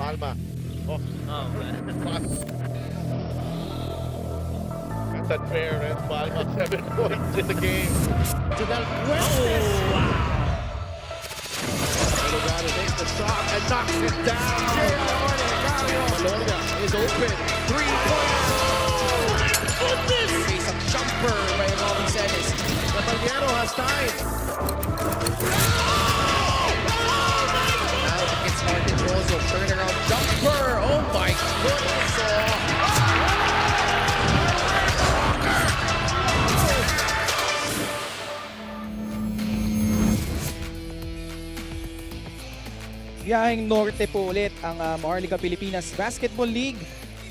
Palma. Oh, Oh, man. that's unfair, and Palma 7 points in the game. To Del Fuentes. Oh, wow. Caloocan takes the shot and knocks it down. Malonia is open. 3-pointer. Goodness! Face a jumper by Robin Celis. Caballero has time. Now it's Martin Rosso. Turnaround jumper. Oh my goodness. Biyaheng norte po ulit ang Maharlika Pilipinas Basketball League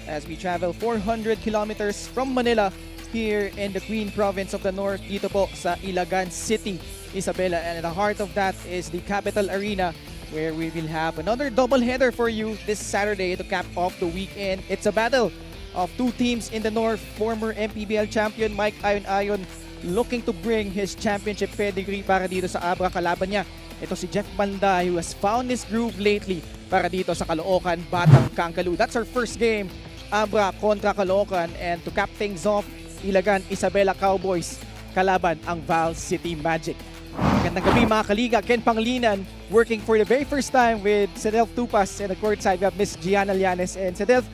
as we travel 400 kilometers from Manila here in the Queen Province of the North dito po sa Ilagan City, Isabela. And at the heart of that is the Capital Arena where we will have another doubleheader for you this Saturday to cap off the weekend. It's a battle of two teams in the North. Former MPBL champion Mike Ayon looking to bring his championship pedigree para dito sa Abra. Kalaban niya ito si Jeff Banday, who has found his groove lately para dito sa Caloocan, Batang Kangkalu. That's our first game, Abra kontra Caloocan. And to cap things off, Ilagan Isabela Cowboys kalaban ang Val City Magic. Magandang gabi mga kaliga. Ken Panglinan working for the very first time with Sedelf Tupas, and the courtside we have Miss Gianna Llanes. And Sedelf,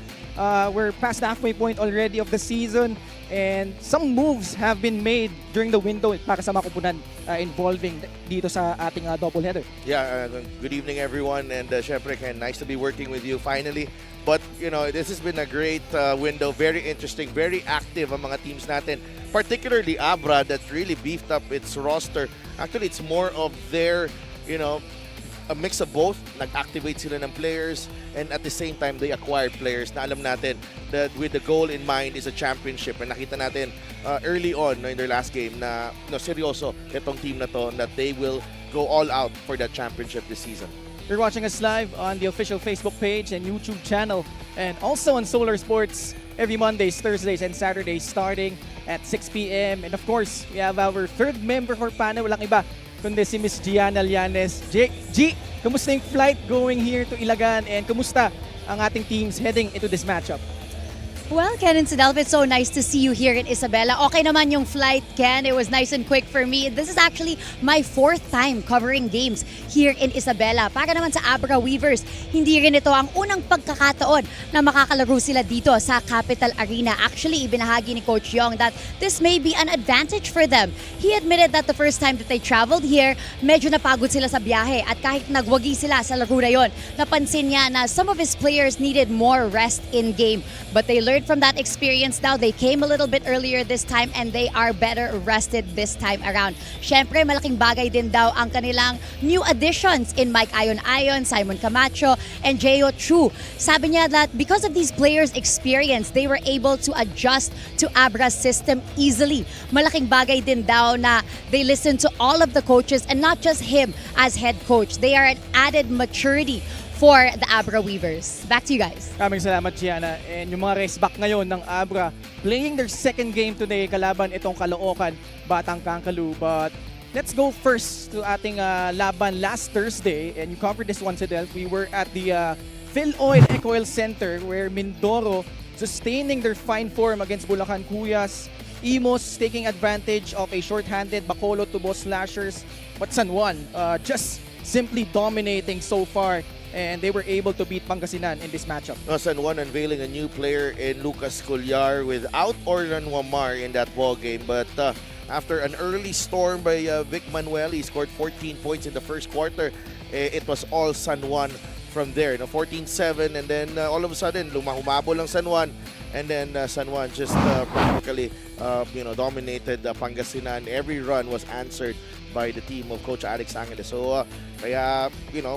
we're past the halfway point already of the season, and some moves have been made during the window para sa makupunan involving dito sa ating doubleheader. Yeah, good evening everyone, and syempre Ken, nice to be working with you finally. But you know, this has been a great window, very interesting, very active ang mga teams natin. Particularly Abra that really beefed up its roster. Actually, it's more of their, you know, a mix of both. Nag-activate sila ng players, and at the same time they acquired players na alam natin that with the goal in mind is a championship. And nakita natin early on in their last game na seryoso itong team na to, that they will go all out for that championship this season. You're watching us live on the official Facebook page and YouTube channel, and also on Solar Sports every Mondays, Thursdays, and Saturdays starting at 6 p.m. And of course, we have our third member for panel. Walang iba kundi si Miss Gianna Llanes. G, kumusta yung flight going here to Ilagan, and kumusta ang ating teams heading into this matchup? Well, Ken and Sedelf, it's so nice to see you here in Isabela. Okay naman yung flight, Ken. It was nice and quick for me. This is actually my 4th time covering games here in Isabela. Para naman sa Abra Weavers, hindi rin ito ang unang pagkakataon na makakalaro sila dito sa Capital Arena. Actually, ibinahagi ni Coach Yong that this may be an advantage for them. He admitted that the first time that they traveled here, medyo napagod sila sa biyahe, at kahit nagwagi sila sa laro na yon, napansin niya na some of his players needed more rest in game. But they learned from that experience now. They came a little bit earlier this time and they are better rested this time around. Syempre, malaking bagay din daw ang kanilang new additions in Mike Ayon, Simon Camacho, and J.O. Chu. Sabi niya that because of these players' experience, they were able to adjust to Abra's system easily. Malaking bagay din daw na they listen to all of the coaches and not just him as head coach. They are an added maturity for the Abra Weavers. Back to you guys. Maraming salamat, Gianna. And yung mga race back ngayon ng Abra, playing their second game today, kalaban itong Caloocan, Batang Kangkalu. But let's go first to ating laban last Thursday. And you covered this one, Sedelf. We were at the Phil Oil Eco Oil Center where Mindoro sustaining their fine form against Bulacan Cuyas. Imos taking advantage of a short-handed Bacolod Tubo Slashers. But San Juan just simply dominating so far, and they were able to beat Pangasinan in this matchup. San Juan unveiling a new player in Lucas Collar without Orlan Wamar in that ball game. But after an early storm by Vic Manuel, he scored 14 points in the first quarter. It was all San Juan from there. 14-7, and then all of a sudden, humabol lang San Juan. And then San Juan just practically dominated Pangasinan. Every run was answered by the team of Coach Alex Angeles. So kaya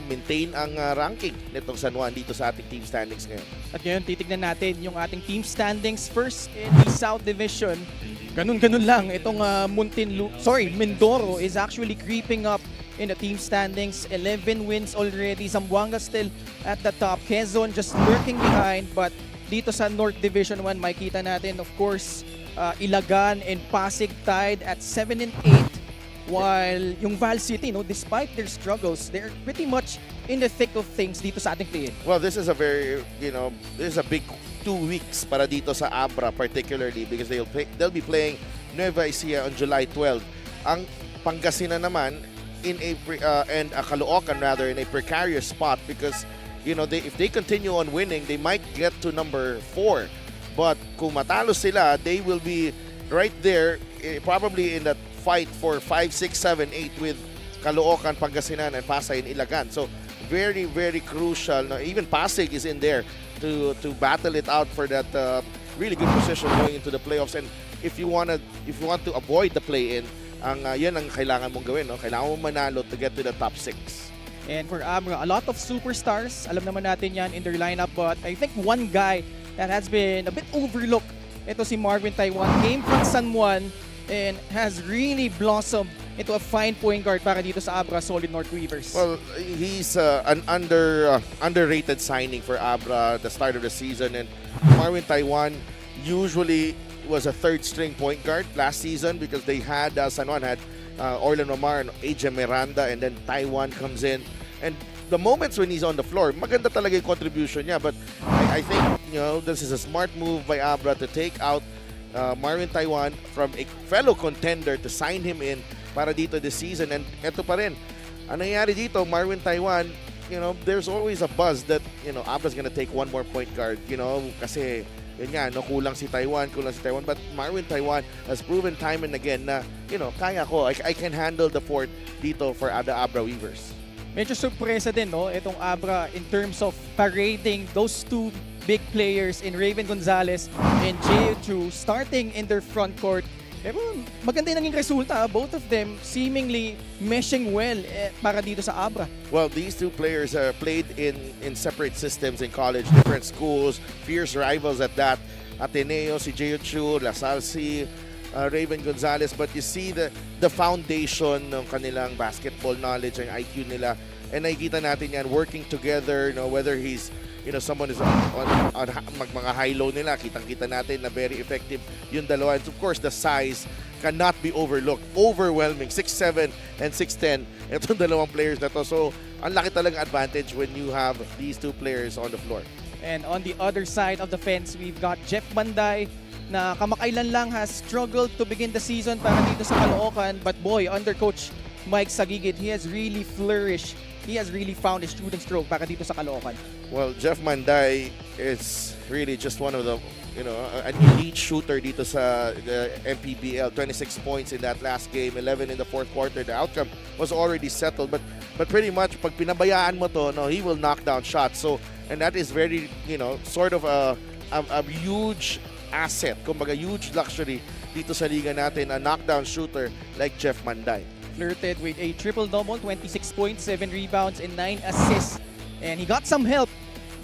maintain ang ranking nitong San Juan dito sa ating team standings ngayon. At ngayon titignan natin yung ating team standings first in the South Division. Ganun-ganun lang itong Mindoro is actually creeping up in the team standings. 11 wins already. Zamboanga still at the top. Quezon just lurking behind, but dito sa North Division 1 makita natin of course Ilagan and Pasig tied at 7 and 8. While yung Val City, no, despite their struggles, they're pretty much in the thick of things dito sa ating play-in. Well, this is a very, this is a big 2 weeks para dito sa Abra particularly because they'll be playing Nueva Ecija on July 12. Ang Pangasinan naman and Caloocan rather in a precarious spot because if they continue on winning, they might get to number 4. But kung matalo sila, they will be right there, probably in that fight for 5, 6, 7, 8 with Caloocan, Pangasinan, and Pasay and Ilagan. So very, very crucial. No? Even Pasig is in there to battle it out for that really good position going into the playoffs. And if you want to avoid the play-in, yan ang kailangan mong gawin. No? Kailangan mong manalo to get to the top 6. And for Abra, a lot of superstars. Alam naman natin yan in their lineup. But I think one guy that has been a bit overlooked, ito si Marvin Taiwan, came from San Juan and has really blossomed into a fine point guard para dito sa Abra Solid North Weavers. Well, he's an underrated signing for Abra the start of the season. And Marvin Taiwan usually was a third-string point guard last season because they had, San Juan had Orlan Omar and AJ Miranda, and then Taiwan comes in. And the moments when he's on the floor, maganda talaga yung contribution niya. But I think, this is a smart move by Abra to take out Marvin Taiwan from a fellow contender to sign him in para dito this season. And eto pa rin, ang nangyayari dito, Marvin Taiwan, there's always a buzz that, Abra's gonna take one more point guard, kasi yun nga, kulang si Taiwan. But Marvin Taiwan has proven time and again na, kaya ko, I can handle the fort dito for the Abra Weavers. Medyo sorpresa din, no, itong Abra in terms of parading those two big players in Raven Gonzalez and Jay Chu starting in their front court. Pero maganda yung naging resulta. Both of them seemingly meshing well para dito sa Abra. Well, these two players played in separate systems in college, different schools, fierce rivals at that. Ateneo, si Jay Chu, La Salsi, Raven Gonzalez, but you see the foundation ng kanilang basketball knowledge and IQ nila, and nakikita natin yan working together, whether he's someone is on mga high-low nila, kitang-kita natin na very effective yung dalawa. And of course, the size cannot be overlooked. Overwhelming, 6'7 and 6'10 itong dalawang players na to. So, ang laki talagang advantage when you have these two players on the floor. And on the other side of the fence, we've got Jeff Banday na kamakailan lang has struggled to begin the season para dito sa Caloocan. But boy, under Coach Mike Sagigit, he has really flourished. He has really found his shooting stroke para dito sa Caloocan. Well, Jeff Manday is really just one of the, an elite shooter dito sa the MPBL. 26 points in that last game, 11 in the fourth quarter. The outcome was already settled, but pretty much pag pinabayaan mo to, he will knock down shots. So, and that is very, sort of a huge asset, kumbaga huge luxury dito sa liga natin, a knockdown shooter like Jeff Manday. Flirted with a triple-double, 26 points, 7 rebounds, and 9 assists. And he got some help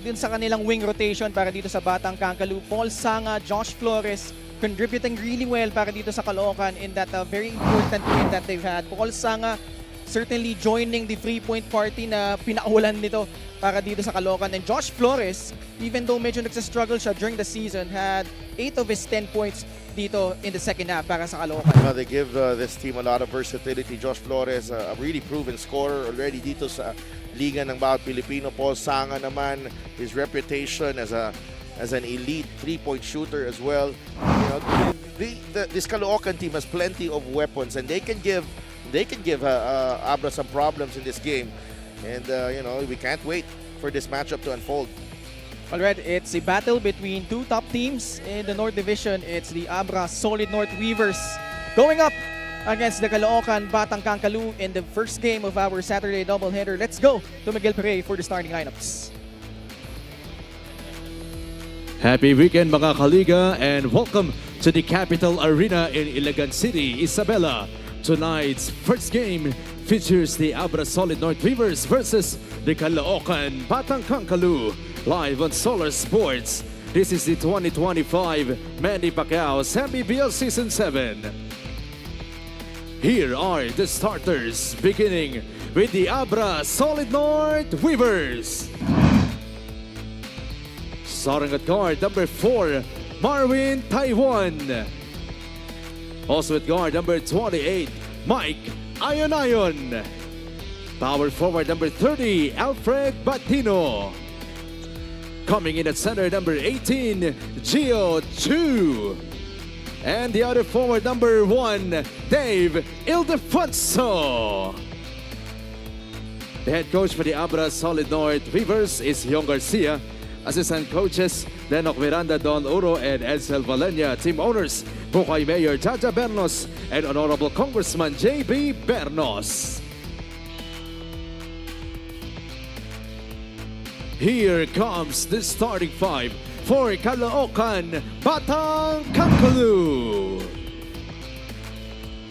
dun sa kanilang wing rotation para dito sa Batang Kankalu. Paul Sanga, Josh Flores, contributing really well para dito sa Caloocan in that very important win that they've had. Paul Sanga certainly joining the three-point party na pinaulan nito para dito sa Caloocan. And Josh Flores, even though medyo nagsastruggle siya during the season, had 8 of his 10 points dito in the second half para sa Caloocan. They give this team a lot of versatility. Josh Flores, a really proven scorer already dito sa Liga ng Bawat Pilipino. Paul Sanga naman, his reputation as an elite three-point shooter as well. This Caloocan team has plenty of weapons, and they can give Abra some problems in this game. And we can't wait for this matchup to unfold. Alright, it's a battle between two top teams in the North Division. It's the Abra Solid North Weavers going up against the Caloocan Batang Kankalu in the first game of our Saturday doubleheader. Let's go to Miguel Pere for the starting lineups. Happy weekend mga kaliga, and welcome to the Capital Arena in Ilagan City, Isabela. Tonight's first game features the Abra Solid North Weavers versus the Caloocan Batang Kankalu, live on Solar Sports. This is the 2025 Manny Pacquiao's MPBL Season 7. Here are the starters, beginning with the Abra Solid North Weavers. Starting at guard, number 4, Marvin Taiwan. Also at guard, number 28, Mike Ayon Ayon. Power forward number 30, Alfred Batino. Coming in at center, number 18, Gio Chu. And the other forward, number 1, Dave Ildefonso. The head coach for the Abra Solid North Rivers is Yong Garcia. Assistant coaches, Lenok Miranda, Don Uro, and Edsel Valenia. Team owners, Bukay Mayor Jaja Bernos and Honorable Congressman J.B. Bernos. Here comes the starting five for Caloocan, Batang Kankalu.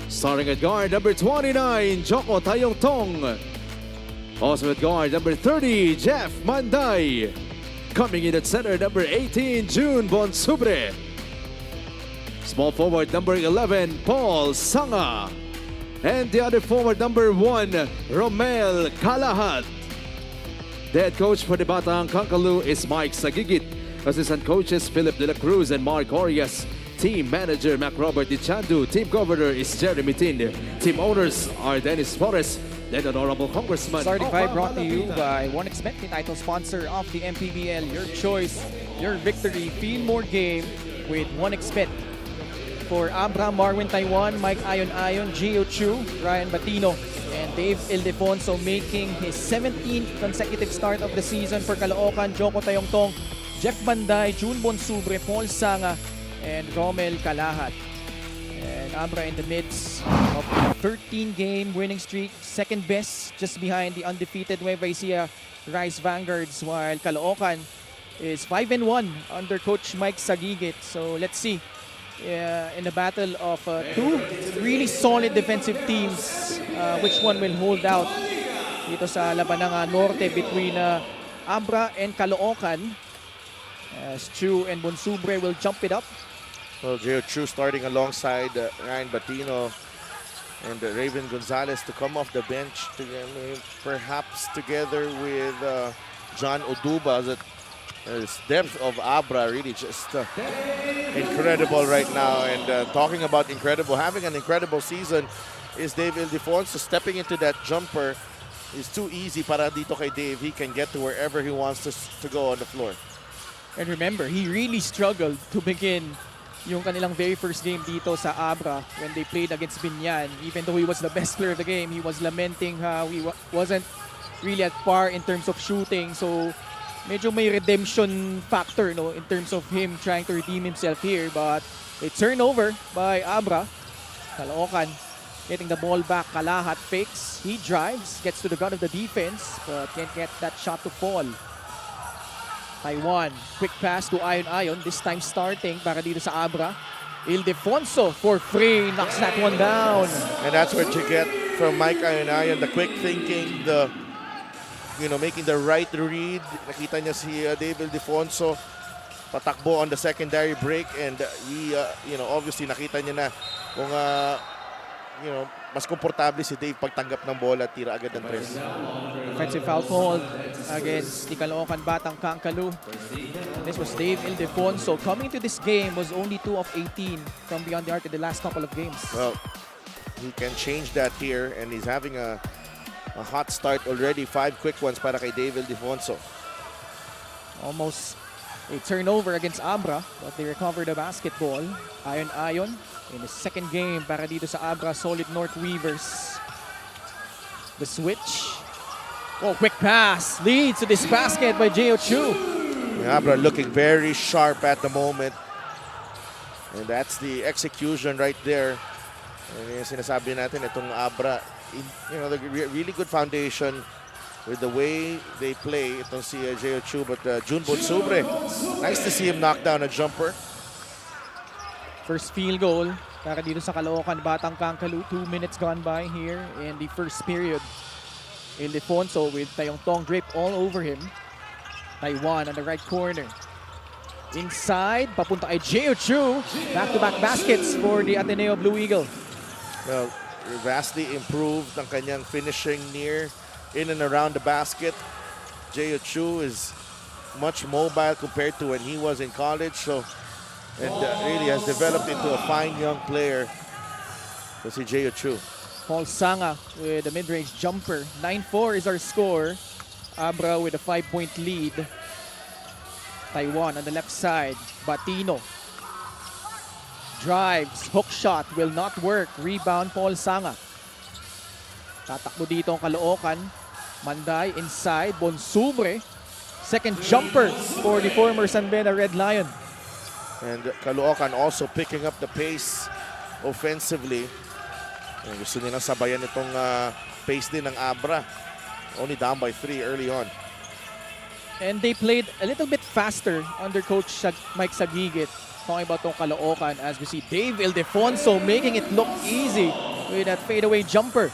Starting at guard, number 29, Joko Tayong Tong. Also at guard, number 30, Jeff Manday. Coming in at center, number 18, June Bonsubre. Small forward, number 11, Paul Sanga. And the other forward, number 1, Romel Kalahat. The head coach for the Batang Kankalu is Mike Sagigit. Assistant coaches, Philip De La Cruz and Mark Orias. Team manager, Mac Robert Dichandu. Team governor is Jeremy Tin. Team owners are Dennis Flores and Honorable Congressman. Starting five brought to you by OneXBet, the title sponsor of the MPBL. Your choice, your victory. Feel more game with OneXBet. For Abra, Marwin Taiwan, Mike Ayon Ayon, Gio Chu, Ryan Batino, and Dave Ildefonso making his 17th consecutive start of the season for Caloocan, Joko Tayong Tong, Jeff Banday, June Bonsubre, Paul Sanga, and Romel Kalahat. And Abra in the midst of a 13-game winning streak, second best, just behind the undefeated Nueva Ecija Rice Vanguards, while Caloocan is 5-1 under Coach Mike Sagigit. So let's see. In a battle of two really solid defensive teams, which one will hold out dito sa labanang norte between Abra and Caloocan, as Chu and Bonsubre will jump it up. Well, Gio Chu starting alongside Ryan Batino and Raven Gonzalez to come off the bench, perhaps together with John Oduba. The depth of Abra really just incredible right now. And talking about incredible, having an incredible season is Dave Ildefonso. Stepping into that jumper is too easy para dito kay Dave. He can get to wherever he wants to go on the floor. And remember, he really struggled to begin yung kanilang very first game dito sa Abra when they played against Binyan. Even though he was the best player of the game, he was lamenting how he wasn't really at par in terms of shooting. So medyo may redemption factor, no, in terms of him trying to redeem himself here. But a turnover by Abra. Caloocan getting the ball back. Kalahat fakes. He drives, gets to the gut of the defense, but can't get that shot to fall. Taiwan, quick pass to Ayon Ayon. This time starting para dito sa Abra. Ildefonso for free, knocks that one down. And that's what you get from Mike Ayon Ayon. The quick thinking, the making the right read. Nakita niya si Dave Ildefonso patakbo on the secondary break, and he, obviously nakita niya na kung, mas komportable si Dave pagtanggap ng bola at tira agad ng tres. Offensive foul called against the Caloocan Batang Kankalu. This was Dave Ildefonso. Coming to this game was only 2 of 18 from beyond the arc in the last couple of games. Well, he can change that here, and he's having a hot start already. 5 quick ones para kay Dave Ildefonso. Almost a turnover against Abra, but they recovered the basketball. Ayon Ayon in his second game para dito sa Abra Solid North Weavers. The switch. Oh, quick pass leads to this basket by Gio Chu. Abra looking very sharp at the moment. And that's the execution right there. And yung sinasabi natin, itong Abra, the really good foundation with the way they play. Itong si Gio Chu, but June Bonsubre, nice to see him knock down a jumper. First field goal para dito sa Caloocan Batang Kankalu. 2 minutes gone by here in the first period. Ildefonso with Tayong Tong draped all over him. Taiwan on the right corner. Inside, papunta kay Gio Chu. Back-to-back baskets for the Ateneo Blue Eagle. Well, vastly improved ang kanyang finishing near, in and around the basket. Gio Chu is much mobile compared to when he was in college. And really has developed into a fine young player. So si Gio Chu. Paul Sanga with a mid-range jumper. 9-4 is our score. Abra with a 5-point lead. Taiwan on the left side. Batino. Drives. Hook shot will not work. Rebound Paul Sanga. Tatakbo dito ang Caloocan. Manday inside. Bonsubre. Second jumper for the former San Beda Red Lion. And Caloocan also picking up the pace offensively. And gusto nilang sabayan itong pace din ng Abra. Only down by 3 early on. And they played a little bit faster under Coach Mike Sagigit. Talking about itong Caloocan as we see Dave Ildefonso making it look easy with that fadeaway jumper.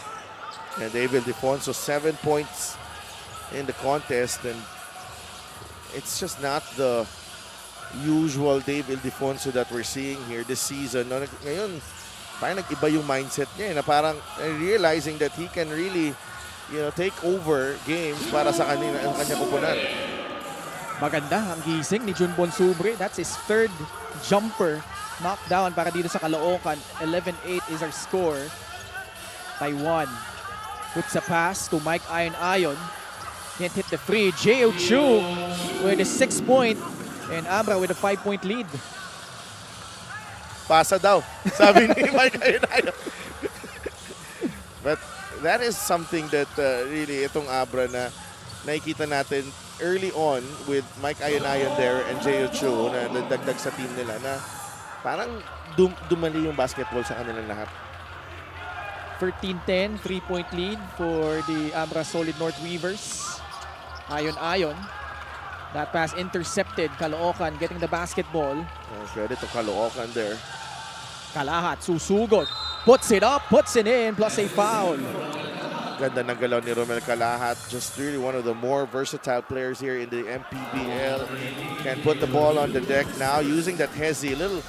And Dave Ildefonso 7 points in the contest. And it's just not the usual Dave Ildefonso that we're seeing here this season. Ngayon, parang nag-iba yung mindset niya na parang realizing that he can really, take over games para sa kanyang kupunan. Maganda ang gising ni Jun Bonsubre. That's his third jumper knockdown para dito sa Caloocan. 11-8 is our score. Taiwan puts a pass to Mike Ayon. Can't hit the free. J.O. Chu with a 6-point and Abra with a 5-point lead. Pasa daw, sabi ni Mike Ayon. But that is something that really itong Abra na nakikita natin early on with Mike Ayon there and J.O. Chu na nagdagdag sa team nila na parang dumali yung basketball sa kanilang lahat. 13-10, 3-point lead for the Abra Solid North Weavers. Ayon. That pass intercepted. Caloocan getting the basketball. Credit to Caloocan there. Kalahat susugod. Puts it up, puts it in, plus a foul. Ganda ng galaw ni Romel Kalahat. Just really one of the more versatile players here in the MPBL. Can put the ball on the deck now using that little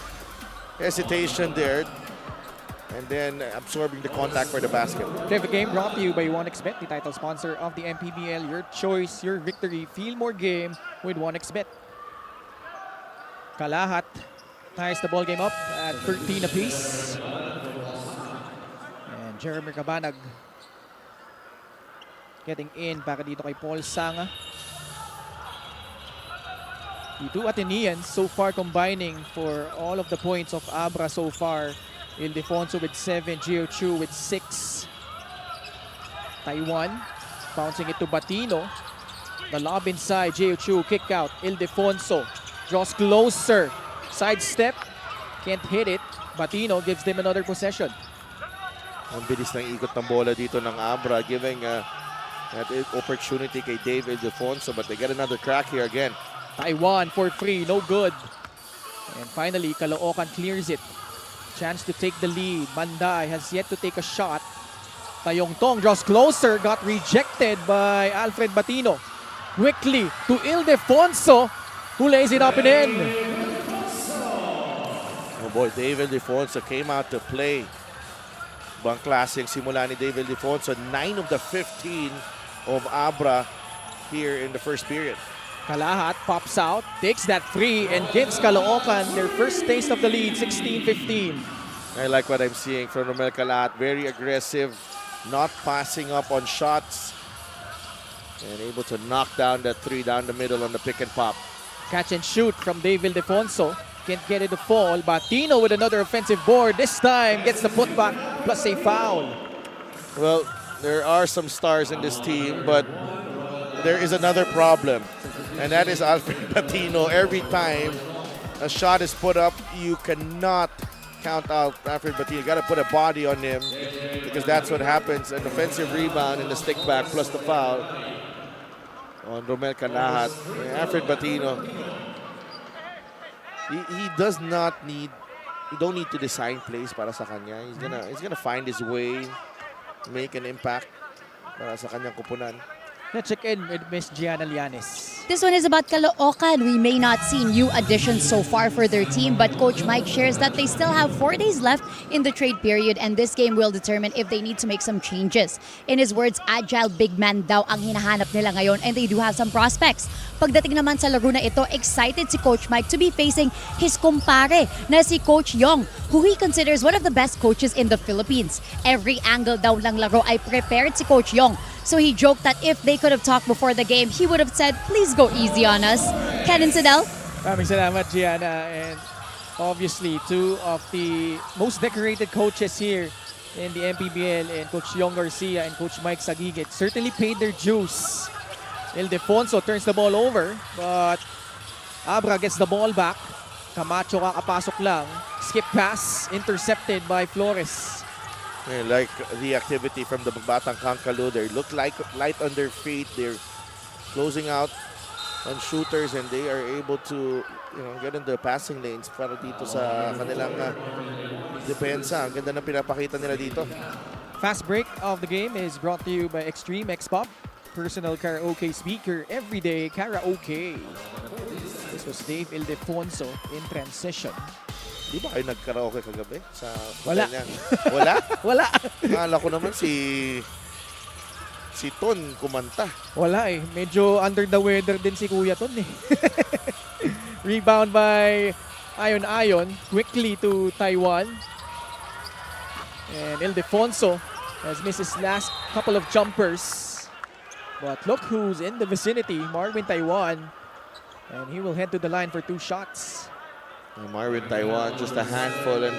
hesitation there. And then absorbing the contact for the basket. Pregame brought to you by 1xBet, the title sponsor of the MPBL. Your choice, your victory. Feel more game with 1xBet. Kalahat ties the ball game up at 13 apiece. And Jeremy Cabanag getting in para dito kay Paul Sanga. The two Ateneans so far combining for all of the points of Abra so far. Ildefonso with 7, J.O. Chu with 6. Taiwan bouncing it to Batino. The lob inside, J.O. Chu kick out. Ildefonso draws closer. Sidestep, can't hit it. Batino gives them another possession. Ang bilis ng ikot ng bola dito ng Abra, giving that opportunity kay Dave Ildefonso, but they get another crack here again. Taiwan for free, no good. And finally, Caloocan clears it. Chance to take the lead. Manday has yet to take a shot. Tayong Tong draws closer, got rejected by Alfred Batino. Quickly to Ildefonso, who lays it up and in. Oh boy, Dave Ildefonso came out to play. Bang klase ang simula ni Dave Ildefonso. 9 of the 15 of Abra here in the first period. Kalahat pops out, takes that free, and gives Caloocan their first taste of the lead, 16-15. I like what I'm seeing from Romel Kalahat. Very aggressive, not passing up on shots, and able to knock down that 3 down the middle on the pick and pop. Catch and shoot from Dave Ildefonso. Can't get it to fall. Batino with another offensive board. This time gets the putback plus a foul. Well, there are some stars in this team, but there is another problem. And that is Alfred Batino. Every time a shot is put up, you cannot count out Alfred Batino. You got to put a body on him because that's what happens. An offensive rebound and the stick back plus the foul on Romel Kalahat. Alfred Batino, he does not need, you don't need to design plays para sa kanya. He's gonna find his way, make an impact para sa kanyang kupunan. Let's check in with Miss Gianna Llanes. This one is about Caloocan. We may not see new additions so far for their team, but Coach Mike shares that they still have 4 days left in the trade period and this game will determine if they need to make some changes. In his words, agile big man daw ang hinahanap nila ngayon and they do have some prospects. Pagdating naman sa laro na ito, excited si Coach Mike to be facing his kumpare na si Coach Yong, who he considers one of the best coaches in the Philippines. Every angle daw ng laro ay prepared si Coach Yong. So he joked that if they could have talked before the game, he would have said, please go easy on us. Ken and Sidel? Maraming salamat, Gianna. And obviously, two of the most decorated coaches here in the MPBL, and Coach Yong Garcia and Coach Mike Sagigit certainly paid their dues. Ildefonso turns the ball over, but Abra gets the ball back. Camacho kakapasok lang. Skip pass, intercepted by Flores. I like the activity from the Batang Caloocan. They look like light on their feet. They're closing out on shooters and they are able to, get in the passing lanes para dito sa kanilang depensa. Ang ganda ng pinapakita nila dito. Fast break of the game is brought to you by Extreme X Pop, personal karaoke speaker, everyday karaoke. This was Dave Ildefonso in transition. Di ba kayo nag-karaoke kagabi? Sa Wala. hotel niya? Wala? Wala. Akala ko naman si Ton kumanta. Wala eh. Medyo under the weather din si Kuya Ton eh. Rebound by Ayon quickly to Taiwan. And Ildefonso has missed his last couple of jumpers. But look who's in the vicinity, Marvin Taiwan. And he will head to the line for 2 shots. Marvin Taiwan, just a handful. And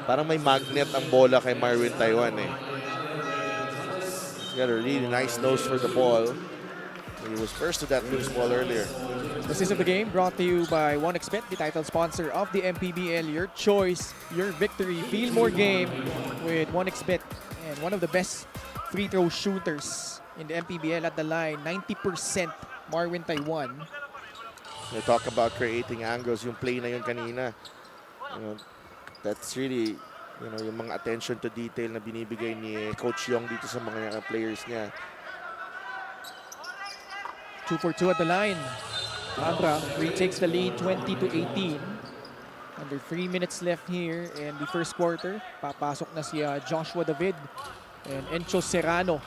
parang may magnet ang bola kay Marvin Taiwan eh. He's got a really nice nose for the ball. He was first to that loose ball earlier. Assist of the game brought to you by 1xBet, the title sponsor of the MPBL. Your choice, your victory. Feel more game with 1xBet. And one of the best free throw shooters in the MPBL at the line. 90% Marvin Taiwan. They talk about creating angles. Yung play na yun kanina. That's really, yung mga attention to detail na binibigay ni Coach Yong dito sa mga players niya. 2 for 2 at the line. Abra retakes the lead 20-18. Under 3 minutes left here in the first quarter. Papasok na si Joshua David and Encho Serrano.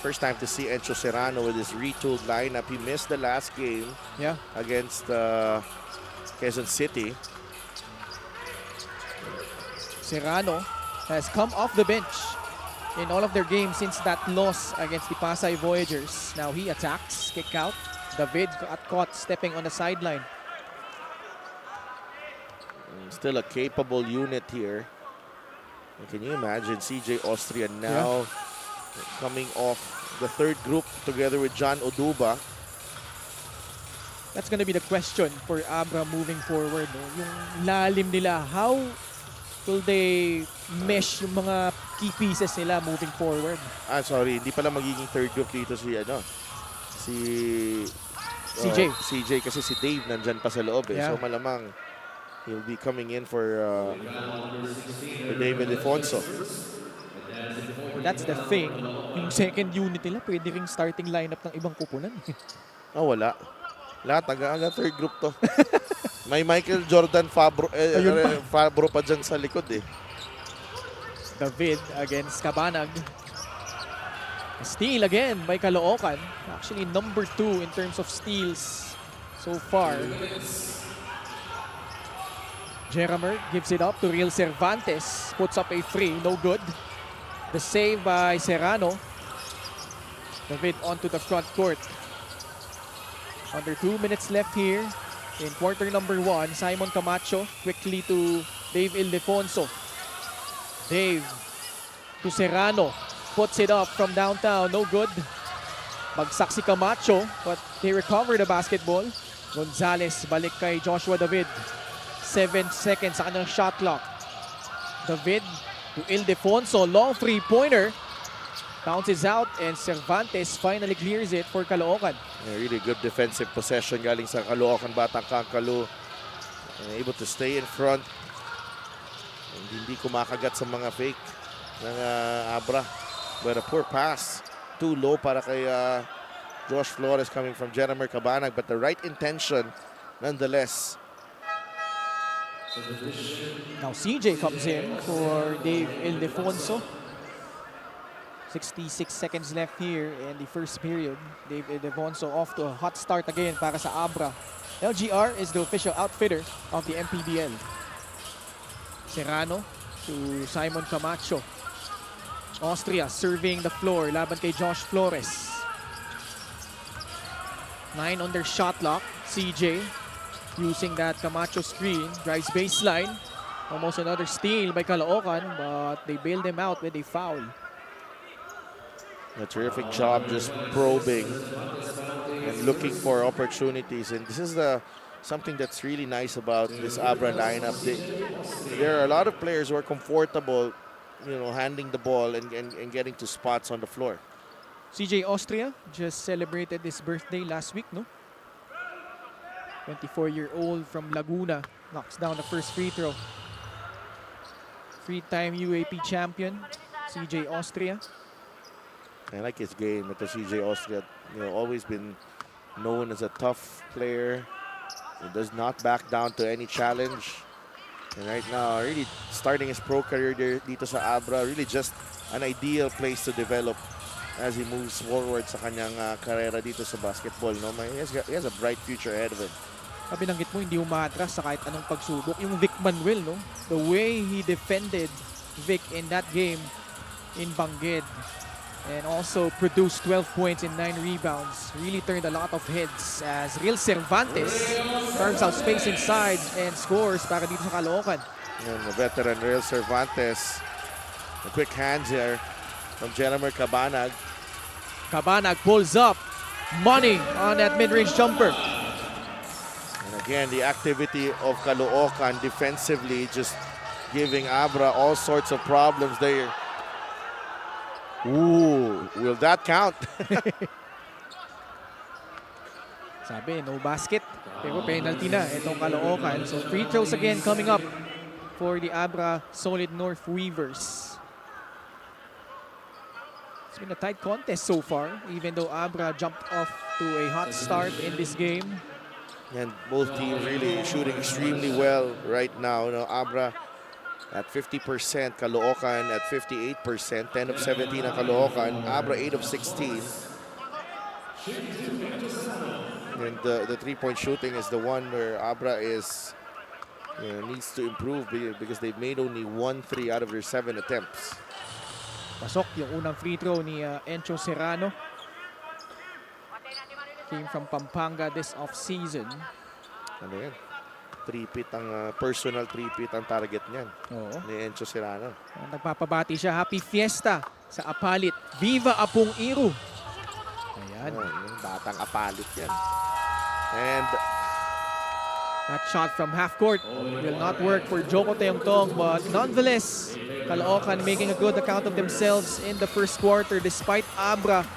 First time to see Encho Serrano with his retooled lineup. He missed the last game against Quezon City. Serrano has come off the bench in all of their games since that loss against the Pasay Voyagers. Now he attacks, kick out. David got caught stepping on the sideline. Still a capable unit here. And can you imagine CJ Austria now coming off the third group together with John Oduba? That's gonna be the question for Abra moving forward. No? Yung lalim nila, how will they mesh yung mga key pieces nila moving forward? Sorry, hindi pala magiging third group dito si CJ. CJ kasi si Dave nandyan pa sa loob eh. So malamang he'll be coming in for Dave Ildefonso. That's the thing. Yung second unit nila, pwede ring starting lineup ng ibang kupunan. Wala. Lahat, aga third group to. May Michael Jordan Fabro pa dyan sa likod eh. David against Cabanag. Steal again by Caloocan. Actually number 2 in terms of steals so far. Jeramer gives it up to Real Cervantes. Puts up a free, no good. The save by Serrano. David onto the front court. Under 2 minutes left here in quarter number 1. Simon Camacho quickly to Dave Ildefonso. Dave to Serrano. Puts it up from downtown. No good. Bagsak si Camacho, but they recover the basketball. Gonzalez balik kay Joshua David. 7 seconds sa kanyang shot clock. David to Ildefonso. Long three-pointer. Bounces out and Cervantes finally clears it for Caloocan. Really good defensive possession galing sa Caloocan Batang Caloo. Able to stay in front. And hindi kumakagat sa mga fake ng Abra. But a poor pass. Too low para kay Josh Flores coming from Jeramer Cabanag. But the right intention nonetheless. Now CJ comes in for Dave Ildefonso. 66 seconds left here in the first period. Dave Ildefonso off to a hot start again para sa Abra. LGR is the official outfitter of the MPBL. Serrano to Simon Camacho. Austria serving the floor laban kay Josh Flores. 9 on their shot clock. CJ using that Camacho screen. Drives baseline. Almost another steal by Caloocan, but they bailed him out with a foul. A terrific job just probing and looking for opportunities. And this is something that's really nice about this Abra lineup. There are a lot of players who are comfortable, handing the ball and getting to spots on the floor. CJ Austria just celebrated his birthday last week, no? 24-year-old from Laguna knocks down the first free throw. 3-time UAP champion, CJ Austria. I like his game. Ito CJ Austria, always been known as a tough player. He does not back down to any challenge. And right now, really starting his pro career dito sa Abra, really just an ideal place to develop as he moves forward sa kanyang karera dito sa basketball. No? He has a bright future ahead of him. Binanggit mo, hindi umatras sa kahit anong pagsubok. Yung Vic Manuel, no? The way he defended Vic in that game in Bangged and also produced 12 points and 9 rebounds. Really turned a lot of heads as Real Cervantes carves out space inside and scores para dito sa Caloocan. And the veteran Real Cervantes. The quick hands here from Jelamer Cabanag. Cabanag pulls up. Money on that mid-range jumper. And again, the activity of Caloocan defensively just giving Abra all sorts of problems there. Ooh, will that count? Sabi, no basket. Pero penalty na itong Caloocan. So free throws again coming up for the Abra Solid North Weavers. It's been a tight contest so far, even though Abra jumped off to a hot start in this game. And both teams really shooting extremely well right now. Abra at 50%, Caloocan at 58%, 10 of 17 ang Caloocan, Abra 8 of 16. And the three-point shooting is the one where Abra needs to improve because they've made only 1 3 out of their 7 attempts. Pasok yung unang free throw ni Encho Serrano. Came from Pampanga this off-season. Ano yan? Personal three-peat ang target niyan. Oo. Ni Encho Serrano. Nagpapabati siya. Happy Fiesta sa Apalit. Viva Apong Iru. Ayan. Yung batang Apalit yan. And that shot from half court will not work for Joko Teongtong, but nonetheless, Caloocan making a good account of themselves in the first quarter despite Abra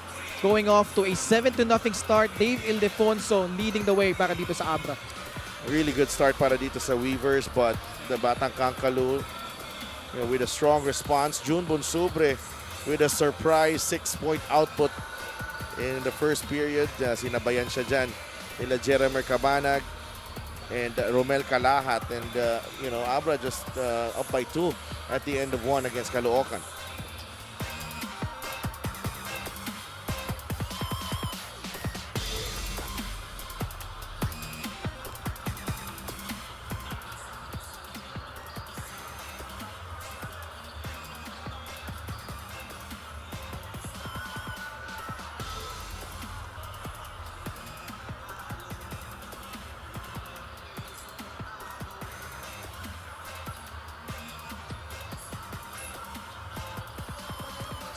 going off to a 7-0 start. Dave Ildefonso leading the way para dito sa Abra. really good start para dito sa Weavers, but the Batang Kankalu with a strong response. June Bonsubre with a surprise 6-point output in the first period. Sinabayan siya dyan nila Jeramer Cabanag and Romel Calahat, and Abra just up by 2 at the end of 1 against Caloocan.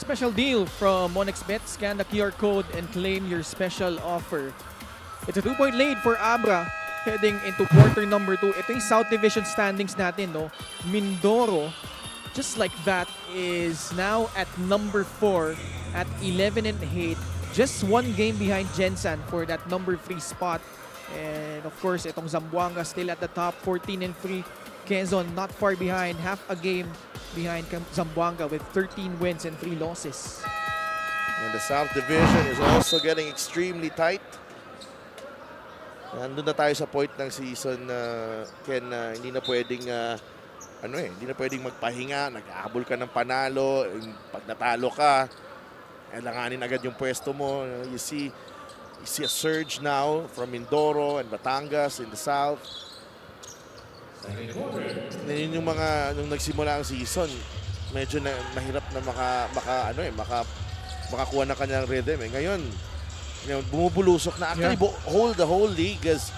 Special deal from MonexBet. Scan the QR code and claim your special offer. It's a 2-point lead for Abra heading into quarter number 2. Ito yung South Division standings natin, no? Mindoro, just like that, is now at number 4 at 11-8. Just 1 game behind Gensan for that number 3 spot. And of course, itong Zamboanga still at the top, 14-3. Quezon not far behind, half a game behind Zamboanga with 13 wins and 3 losses. And the South Division is also getting extremely tight. Nandun na tayo sa point ng season Ken, hindi na pwedeng hindi na pwedeng magpahinga, nag-ahabol ka ng panalo, pag natalo ka, kailanganin agad yung pwesto mo. You see You see a surge now from Mindoro and Batangas in the south. Yun yung mga nung nagsimula ang season, medyo mahirap na makakuha ng kanyang rhythm. Ngayon, bumubulusok na. Actually, the whole league is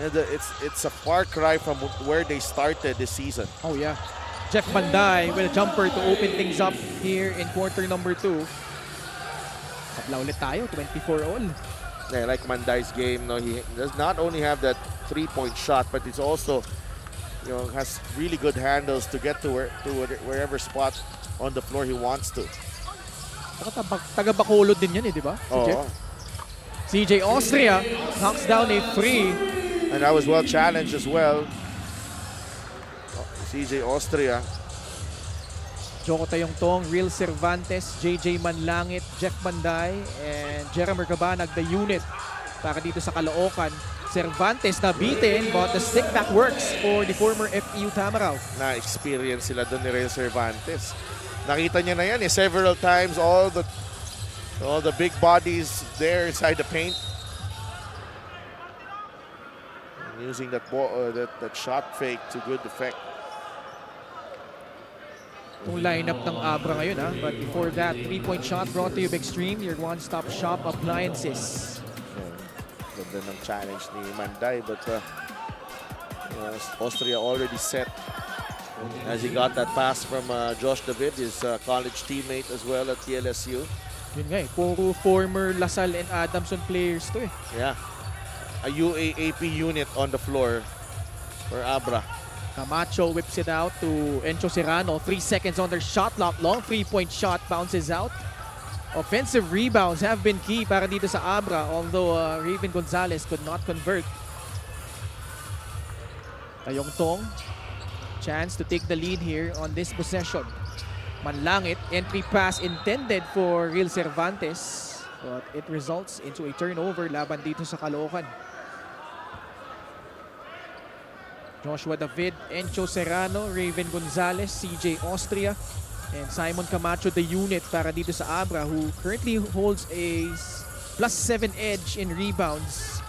it's a far cry from where they started this season. Oh yeah. Jeff Banday with a jumper to open things up here in quarter number 2. Kapla ulit tayo, 24 all. Yeah, like Manday's game, he does not only have that 3-point shot, but it's also, has really good handles to get to wherever spot on the floor he wants to. Taga-Bacolod din yan di ba? Si Jeff. CJ Austria knocks down a free. And that was well challenged as well. CJ Austria. Joko Tayong Tong, Real Cervantes, JJ Manlangit, Jeff Banday, and Jeremy Cabanag, the unit para dito sa Caloocan. Cervantes na beaten, but the stick back works for the former FEU Tamaraw. Na-experience sila doon ni Real Cervantes. Nakita niya na yan several times, all the big bodies there inside the paint. And using that shot fake to good effect. Itong lineup ng Abra ngayon but before that, 3-point shot brought to you by Extreme, your one-stop shop appliances. Ganda ng challenge ni Manday, but Austria already set as he got that pass from Josh David, his college teammate as well at TLSU. Yun nga puro former Lasal and Adamson players to Yeah, a UAAP unit on the floor for Abra. Camacho whips it out to Encho Serrano. 3 seconds on their shot clock. Long 3-point shot bounces out. Offensive rebounds have been key para dito sa Abra, although Raven Gonzalez could not convert. Tayong Tong, chance to take the lead here on this possession. Manlangit, entry pass intended for Real Cervantes, but it results into a turnover laban dito sa Caloocan. Joshua David, Encho Serrano, Raven Gonzalez, CJ Austria, and Simon Camacho, the unit para dito sa Abra, who currently holds a +7 edge in rebounds.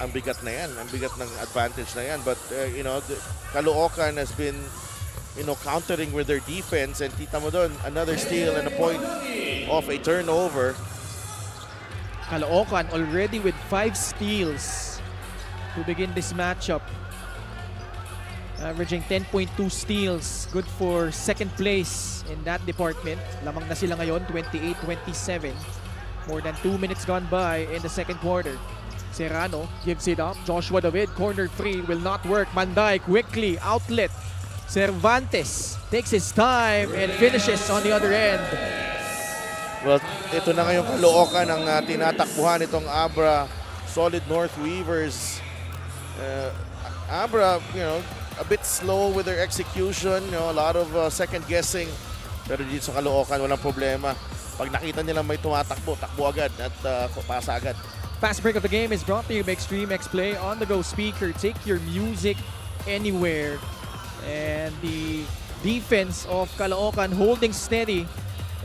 Ang bigat na yan, ang bigat ng advantage na yan. But, Caloocan has been, countering with their defense, and kita mo doon, another steal and a point of a turnover. Caloocan already with 5 steals to begin this matchup. Averaging 10.2 steals. Good for second place in that department. Lamang na sila ngayon, 28-27. More than 2 minutes gone by in the second quarter. Serrano gives it up. Joshua David, corner 3 will not work. Manday quickly, outlet. Cervantes takes his time and finishes on the other end. Well, ito na ngayon Caloocan ang tinatakbuhan itong Abra. Solid North Weavers. Abra, a bit slow with their execution, a lot of second guessing. Pero dito sa Caloocan, walang problema. Pag nakita nila may tumatakbo, takbo agad at pasa agad. Fast break of the game is brought to you by Extreme X Play on-the-go speaker. Take your music anywhere. And the defense of Caloocan holding steady.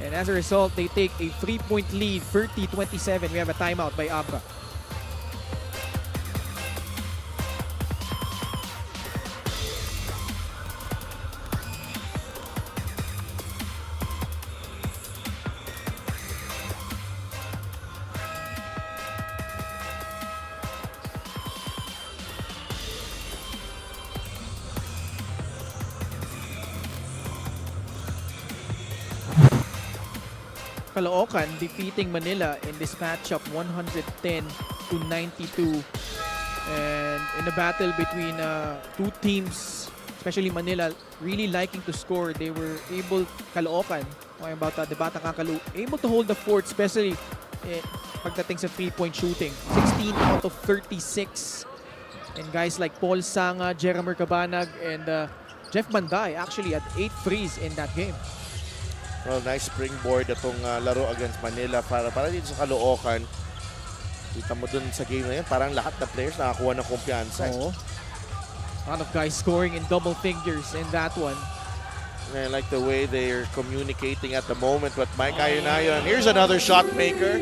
And as a result, they take a 3-point lead, 30-27. We have a timeout by Abra. Caloocan defeating Manila in this matchup 110-92. And in a battle between two teams, especially Manila, really liking to score, they were able, Caloocan, talking about the Batang Kakalu, able to hold the fort, especially pagdating sa 3-point shooting. 16 out of 36. And guys like Paul Sanga, Jeremy Cabanag, and Jeff Manday actually had 8 threes in that game. Well, nice springboard itong laro against Manila para dito sa Caloocan. Kita mo dun sa game na yan, parang lahat na players nakakuha ng kumpiyansa. A lot of guys scoring in double figures in that one. And I like the way they're communicating at the moment with Mike Ayunayon. Here's another shot maker.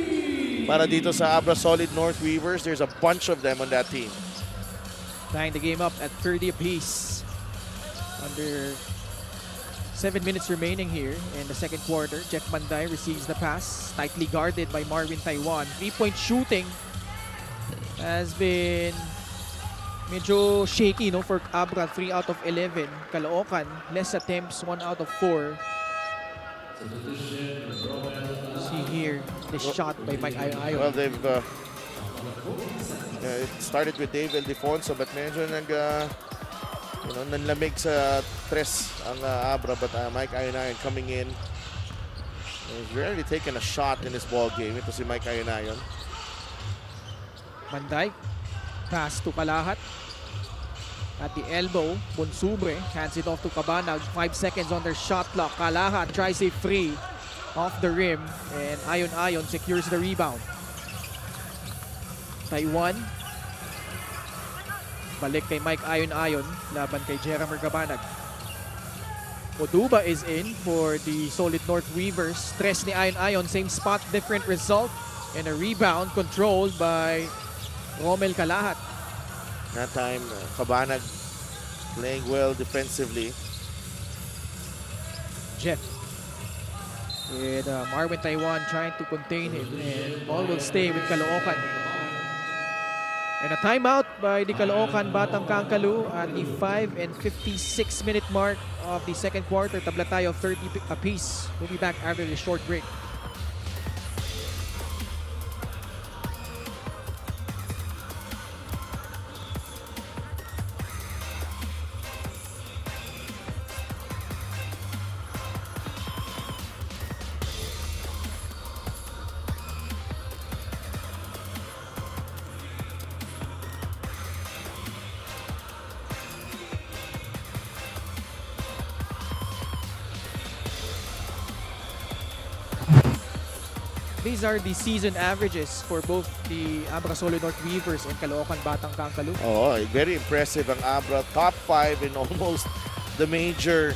para dito sa Abra Solid North Weavers. There's a bunch of them on that team. Tying the game up at 30 apiece. Under 7 minutes remaining here in the second quarter. Jeff Manday receives the pass. Tightly guarded by Marvin Taiwan. 3-point shooting has been medyo shaky, no, for Abra. 3 out of 11. Caloocan, less attempts, 1 out of 4. See here, the shot by Mike Ayon. Well, they've it started with Dave Ildefonso, but medyo nanlamig sa tres ang Abra, but Mike Ayon coming in. He's rarely taken a shot in this ball game. Ito si Mike Ayon. Manday, pass to Kalahat. At the elbow, Bonsubre hands it off to Cabanag. 5 seconds on their shot clock. Kalahat tries a free off the rim, and Ayon secures the rebound. Taiwan, balik kay Mike Ayon laban kay Jeremer Cabanag. Oduba is in for the Solid North Weavers. Tres ni Ayon, same spot, different result. And a rebound controlled by Romel Kalahat. That time, Cabanag playing well defensively. Jeff with Marvin Taiwan trying to contain him, and ball will stay with Caloocan. And a timeout by the Caloocan Batang Kangkalu at the 5 and 56 minute mark of the second quarter. Tabla tayo 30 apiece. We'll be back after the short break. These are the season averages for both the Abra Solid North Weavers and Caloocan Batang Kangkalu. Oh, very impressive ang Abra. Top 5 in almost the major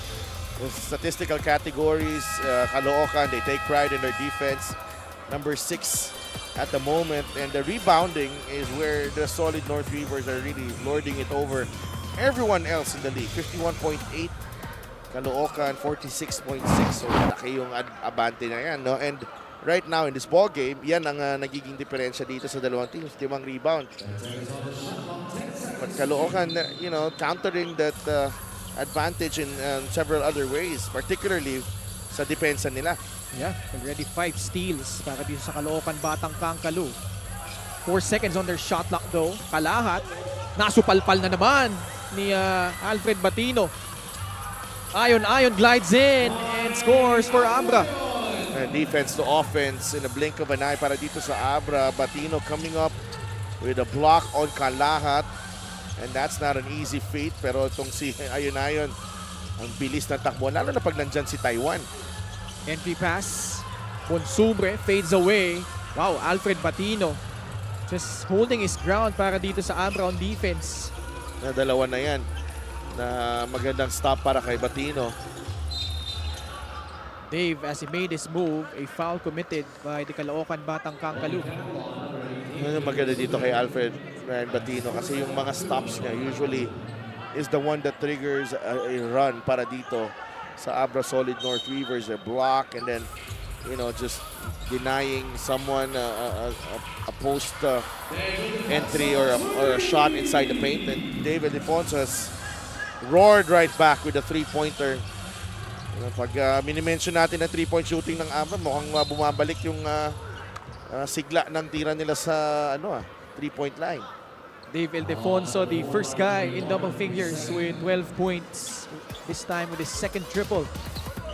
statistical categories. Caloocan, they take pride in their defense. Number 6 at the moment. And the rebounding is where the Solid North Weavers are really lording it over everyone else in the league. 51.8. Caloocan, 46.6. So, malaki yung abante na yan, no? And right now in this ball game, yan ang nagiging diferensya dito sa dalawang teams, 5 rebound. But Caloocan, countering that advantage in several other ways, particularly sa depensa nila. Yeah, already 5 steals para dito sa Caloocan Batang Kangkalu. 4 seconds on their shot clock though. Kalahat, nasupalpal na naman ni Alfred Batino. Ayon glides in and scores for Abra. Defense to offense in a blink of an eye para dito sa Abra. Batino coming up with a block on Kalahat. And that's not an easy feat. Pero itong si Ayon, ang bilis na takbo. Lalo na pag nandyan si Taiwan. Entry pass. Bonsubre fades away. Wow, Alfred Batino just holding his ground para dito sa Abra on defense. Dalawa na yan na magandang stop para kay Batino. Dave, as he made his move, a foul committed by the Caloocan Batang Kangkalu. Maganda dito kay Alfred Batino kasi yung mga stops niya usually is the one that triggers a run para dito sa Abra Solid North Weavers. A block and then, just denying someone a post entry or a shot inside the paint. And David Ildefonso has roared right back with a three-pointer. Pag minimension natin ang 3-point shooting ng Abra, mukhang bumabalik yung sigla ng tira nila sa 3-point line. Dave Ildefonso, the first guy in double figures with 12 points. This time with his second triple.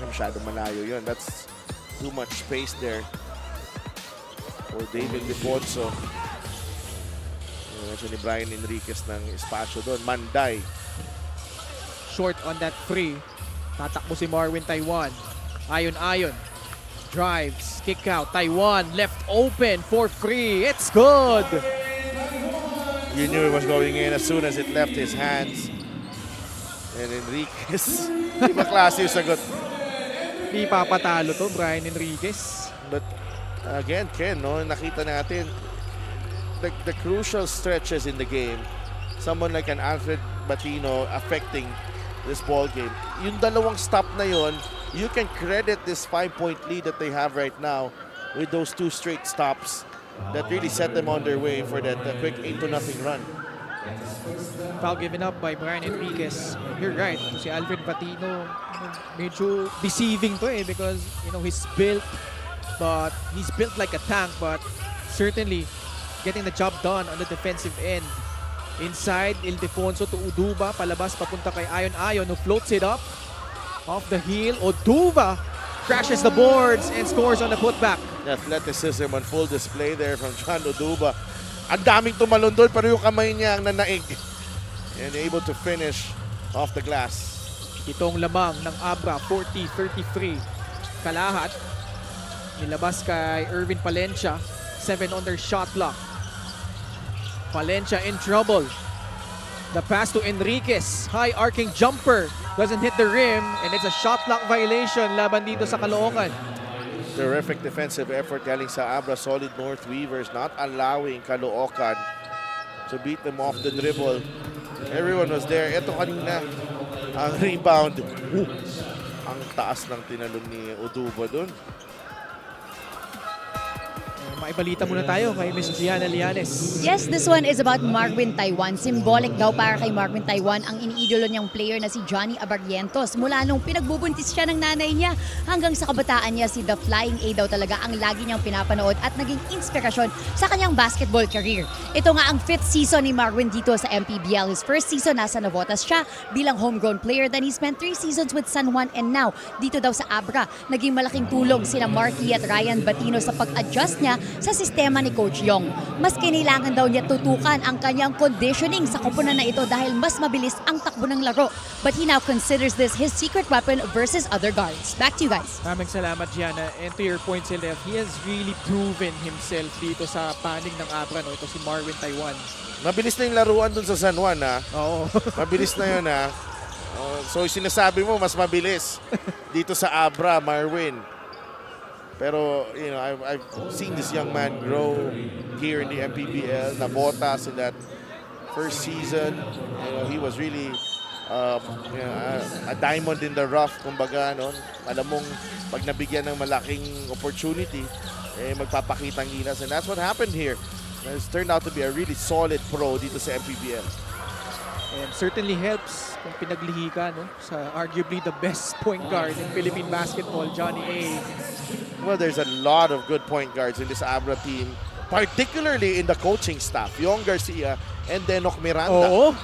Masyadong malayo yun. That's too much space there for Dave Ildefonso. Medyo ni Brian Enriquez ng espasyo doon. Manday. Short on that free. Tatakbo si Marvin Taiwan. Ayon. Drives. Kick out. Taiwan left open for free. It's good. You knew it was going in as soon as it left his hands. And Enriquez. Iba klase yung sagot. Di papatalo to, Brian Enriquez. But Again, Ken, no, nakita natin the crucial stretches in the game. Someone like an Alfred Batino affecting this ball game. Yung dalawang stop na yon, you can credit this 5-point lead that they have right now with those 2 straight stops that really set them on their way for that quick 8-0 run. Foul given up by Brian Enriquez. You're right. Si Alfred Patino, medyo deceiving to because, he's built, but he's built like a tank, but certainly getting the job done on the defensive end. Inside, Ildefonso to Uduba, palabas papunta kay Ayon Ayon, who floats it up off the heel. Uduba crashes the boards and scores on the putback. The athleticism on full display there from John Uduba. Ang daming tumalon doon, pero yung kamay niya ang nanaig. And able to finish off the glass. Itong lamang ng Abra, 40-33. Kalahat, nilabas kay Erwin Palencia, 7 on their shot clock. Palencia in trouble. The pass to Enriquez, high arcing jumper, doesn't hit the rim, and it's a shot clock violation laban dito sa Caloocan. Terrific defensive effort galing sa Abra Solid North Weavers, not allowing Caloocan to beat them off the dribble. Everyone was there. Ito kanina, ang rebound. Ang taas ng tinalon ni Uduba doon. Maibalita muna tayo kay Miss Gianna Lianes. Yes, this one is about Marvin Taiwan. Symbolic daw para kay Marvin Taiwan ang iniidolo niyang player na si Johnny Abarrientos. Mula nung pinagbubuntis siya ng nanay niya hanggang sa kabataan niya, si The Flying A daw talaga ang lagi niyang pinapanood at naging inspirasyon sa kanyang basketball career. Ito nga ang 5th season ni Marvin dito sa MPBL. His first season nasa Navotas siya bilang homegrown player. Then he spent 3 seasons with San Juan and now dito daw sa Abra. Naging malaking tulong sina Marky at Ryan Batino sa pag-adjust niya sa sistema ni Coach Yong. Mas kinailangan daw niya tutukan ang kanyang conditioning sa koponan na ito dahil mas mabilis ang takbo ng laro. But he now considers this his secret weapon versus other guards. Back to you guys. Maraming salamat, Gianna. And to your point, Silef, he has really proven himself dito sa panig ng Abra. No? Ito si Marvin Taiwan. Mabilis na yung laruan dun sa San Juan, ha? Oo. Mabilis na yun, ha? So, sinasabi mo, mas mabilis dito sa Abra, Marvin. Pero, I've seen this young man grow here in the MPBL. Navotas in that first season. He was really a diamond in the rough, kumbaga. No? Alam mong, pag nabigyan ng malaking opportunity, magpapakitang gilas. And that's what happened here. It's turned out to be a really solid pro dito sa MPBL. And certainly helps kung pinaglihi ka sa arguably the best point guard in Philippine basketball, Johnny A. Well, there's a lot of good point guards in this Abra team, particularly in the coaching staff. Yong Garcia and Denok Miranda. Oo.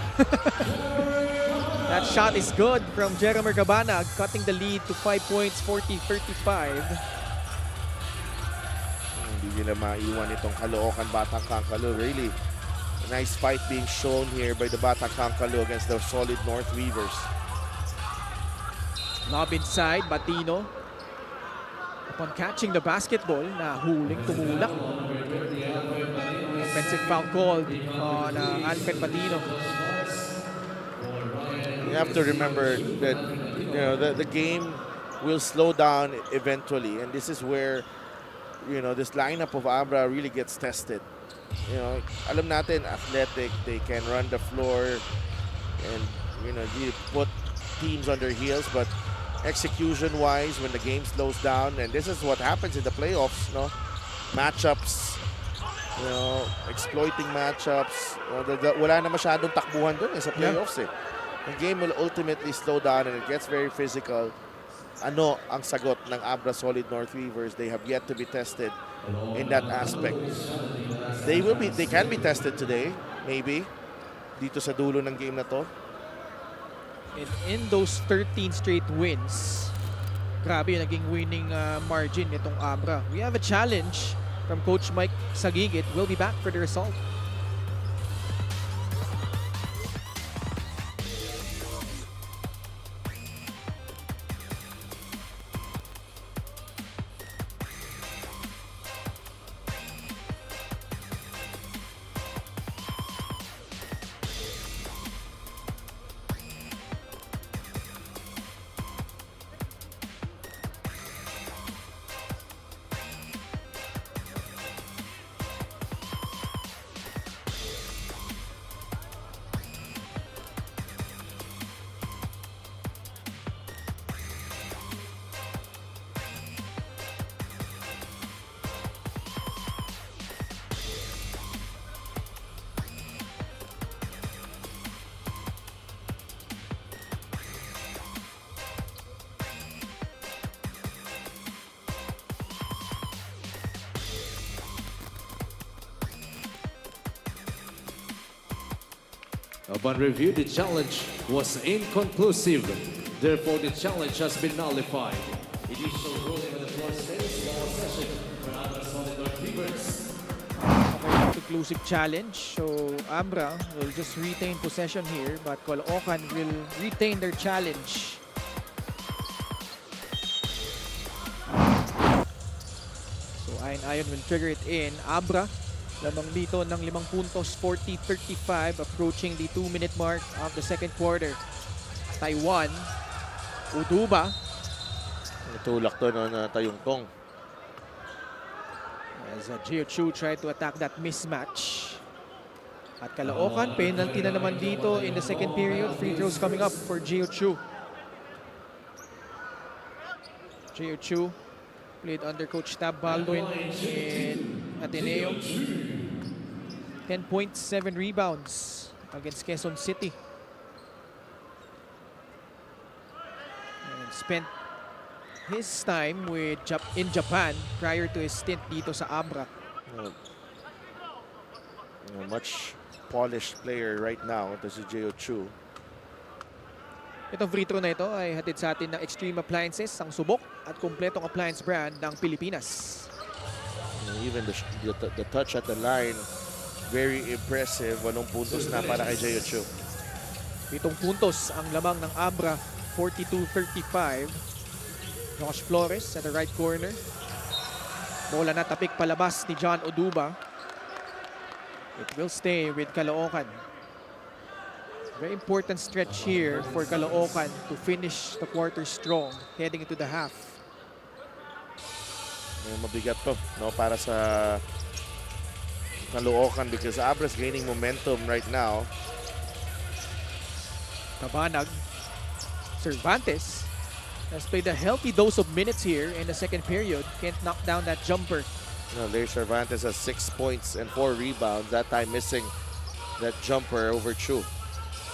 That shot is good from Jeremy Gabana, cutting the lead to 5 points, 40-35. Hindi nila maiwan itong Caloocan Batang Kankalo. Really, a nice fight being shown here by the Batang Kankalo against the Solid North Weavers. Lob inside, Batino. Upon catching the basketball, nahuling, tumulak. Offensive foul called on Alfred Batino. You have to remember that the game will slow down eventually, and this is where this lineup of Abra really gets tested. Alam natin, athletic, they can run the floor, and you put teams on their heels, but execution-wise, when the game slows down, and this is what happens in the playoffs, matchups, exploiting matchups. Wala na masyadong takbuhan dun sa playoffs. The game will ultimately slow down and it gets very physical. Ano ang sagot ng Abra Solid North Weavers? They have yet to be tested in that aspect. They can be tested today, maybe, dito sa dulo ng game na to. And in those 13 straight wins, grabe yung naging winning margin nitong Abra. We have a challenge from Coach Mike Sagigit. We'll be back for the result. Upon review, the challenge was inconclusive. Therefore, the challenge has been nullified. Initial ruling on the floor stays small session for Abra Solid North Rivers. Okay, conclusive challenge. So Abra will just retain possession here, but Caloocan will retain their challenge. So Ayon will trigger it in. Abra lamang dito ng 5 puntos, 40-35, approaching the 2-minute mark of the second quarter. Taiwan, Uduba, Natulak to na Tayungtong. as Gio Chu tried to attack that mismatch. At Caloocan, penalty na naman dito in the second period. Free throws coming up for Gio Chu. Gio Chu played under Coach Tab Baldwin in Ateneo. 10 points, 7 rebounds against Quezon City. And spent his time in Japan prior to his stint dito sa Abra. Much polished player right now. Ito si Gio Chu. Itong free throw na ito ay hatid sa atin ng Extreme Appliances, ang subok at kumpletong appliance brand ng Pilipinas. Even the touch at the line, very impressive. 8 puntos na para kay Gio Chu. 7 puntos ang lamang ng Abra, 42-35. Josh Flores at the right corner. Bola na tapik palabas ni John Uduba. It will stay with Caloocan. Very important stretch here for Caloocan to finish the quarter strong heading into the half. Mabigat to, no, para sa Caloocan because Abra's gaining momentum right now. Tabanag. Cervantes has played a healthy dose of minutes here in the second period. Can't knock down that jumper. No, there's Cervantes has 6 points and 4 rebounds. That time missing that jumper over Chu.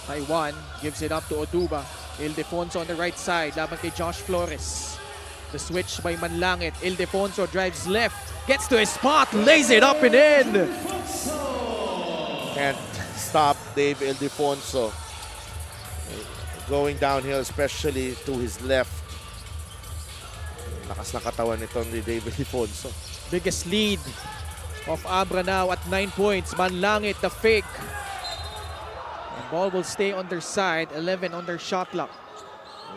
Taiwan gives it up to Uduba. Ildefonso on the right side laban kay Josh Flores. The switch by Manlangit. Ildefonso drives left. Gets to his spot. Lays it up and in. Can't stop Dave Ildefonso. Going downhill, especially to his left. Lakas na katawan nito ni Dave Ildefonso. Biggest lead of Abra now at 9 points. Manlangit, the fake. The ball will stay on their side. 11 on their shot clock.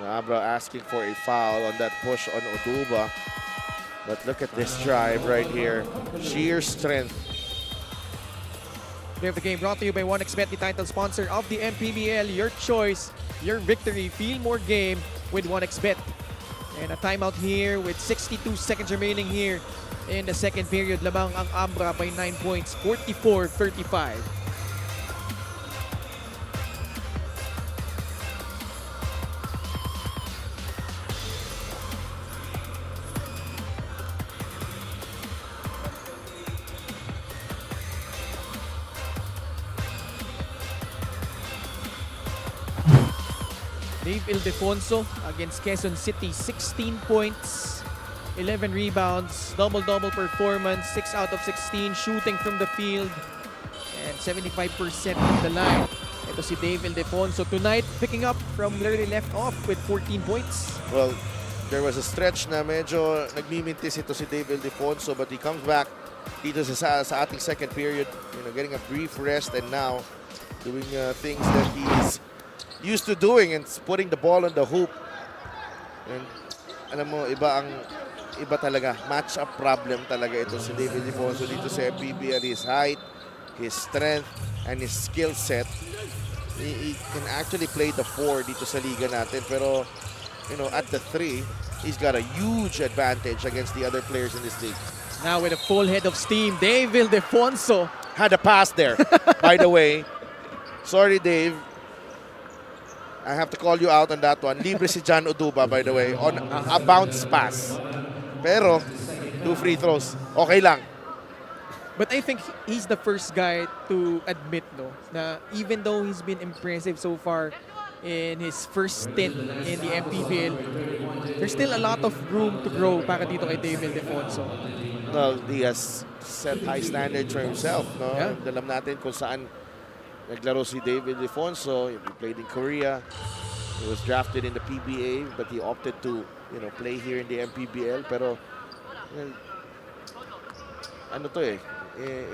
Abra asking for a foul on that push on Uduba. But look at this drive right here. Sheer strength. Play of the game brought to you by 1xBet, the title sponsor of the MPBL. Your choice, your victory. Feel more game with 1xBet. And a timeout here with 62 seconds remaining here in the second period. Lamang ang Abra by 9 points, 44-35. Dave Ildefonso against Quezon City, 16 points, 11 rebounds, double-double performance, 6 out of 16 shooting from the field, and 75% from the line. Ito si Dave Ildefonso tonight picking up from where they left off with 14 points. Well, there was a stretch na medyo nagmimintis ito si Dave Ildefonso, but he comes back dito sa ating second period, getting a brief rest and now doing things that he's used to doing and putting the ball on the hoop. And alam mo, iba talaga. Match-up problem talaga ito si David Ildefonso dito sa MPBL. His height, his strength, and his skill set. He can actually play the 4 dito sa liga natin. Pero, at the 3, he's got a huge advantage against the other players in this league. Now with a full head of steam, Dave Ildefonso. Had a pass there, by the way. Sorry, Dave. I have to call you out on that one. Libre si John Uduba, by the way, on a bounce pass. Pero, 2 free throws. Okay lang. But I think he's the first guy to admit, na even though he's been impressive so far in his first stint in the MPBL, there's still a lot of room to grow para dito kay Dave Ildefonso. Well, he has set high standards for himself. No? Yeah. Alam natin kung saan naglaro si David Defonso. He played in Korea. He was drafted in the PBA, but he opted to, play here in the MPBL. Pero, ano to eh,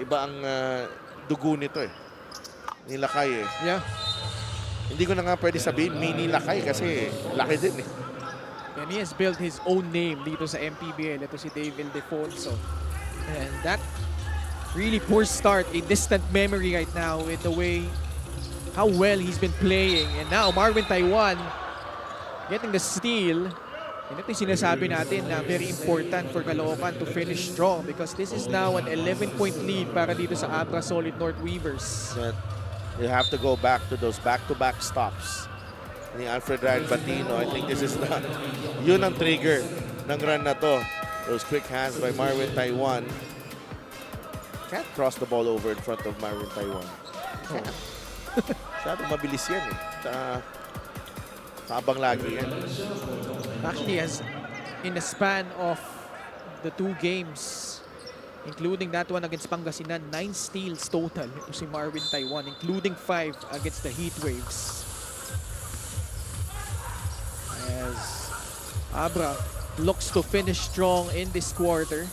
iba ang dugo nito eh. Nilakay eh. Yeah. Hindi ko na nga pwede sabihin mini lakay kasi laki din eh. And he has built his own name dito sa MPBL. Ito si David Defonso. And that really poor start, a distant memory right now with the way how well he's been playing. And now Marvin Taiwan getting the steal. And ito yung sinasabi natin na very important for Caloocan to finish strong because this is now an 11-point lead para dito sa Abra Solid North Weavers. But you have to go back to those back-to-back stops ni Alfred Ryan Batino. I think this is yun ang trigger ng run na to. Those quick hands by Marvin Taiwan. Can't cross the ball over in front of Marvin Taiwan. Masyadong mabilis yan eh. Tabang lagi yan. Actually, as in the span of the 2 games, including that one against Pangasinan, 9 steals total ito si Marvin Taiwan, including 5 against the Heatwaves. As Abra looks to finish strong in this quarter.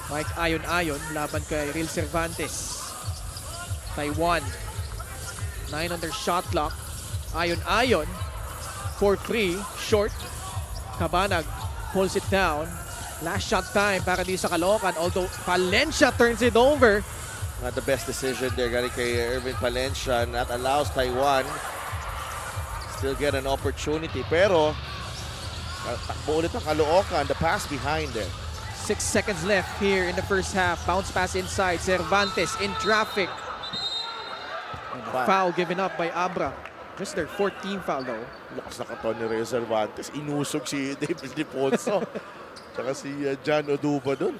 Mike Ayon laban kay Real Cervantes. Taiwan 9 on their shot clock. Ayon for 3 short. Cabanag pulls it down. Last shot time para di sa Caloocan, although Palencia turns it over. Not the best decision there galing kay Ervin Palencia. That allows Taiwan still get an opportunity. Pero takbo ulit ang Caloocan. The pass behind there. 6 seconds left here in the first half. Bounce pass inside. Cervantes in traffic. And a foul given up by Abra. Just their 14th foul though. Lakas na katawan ni Rey Cervantes. Inusog si David Defonso. Tsaka si John Oduba dun.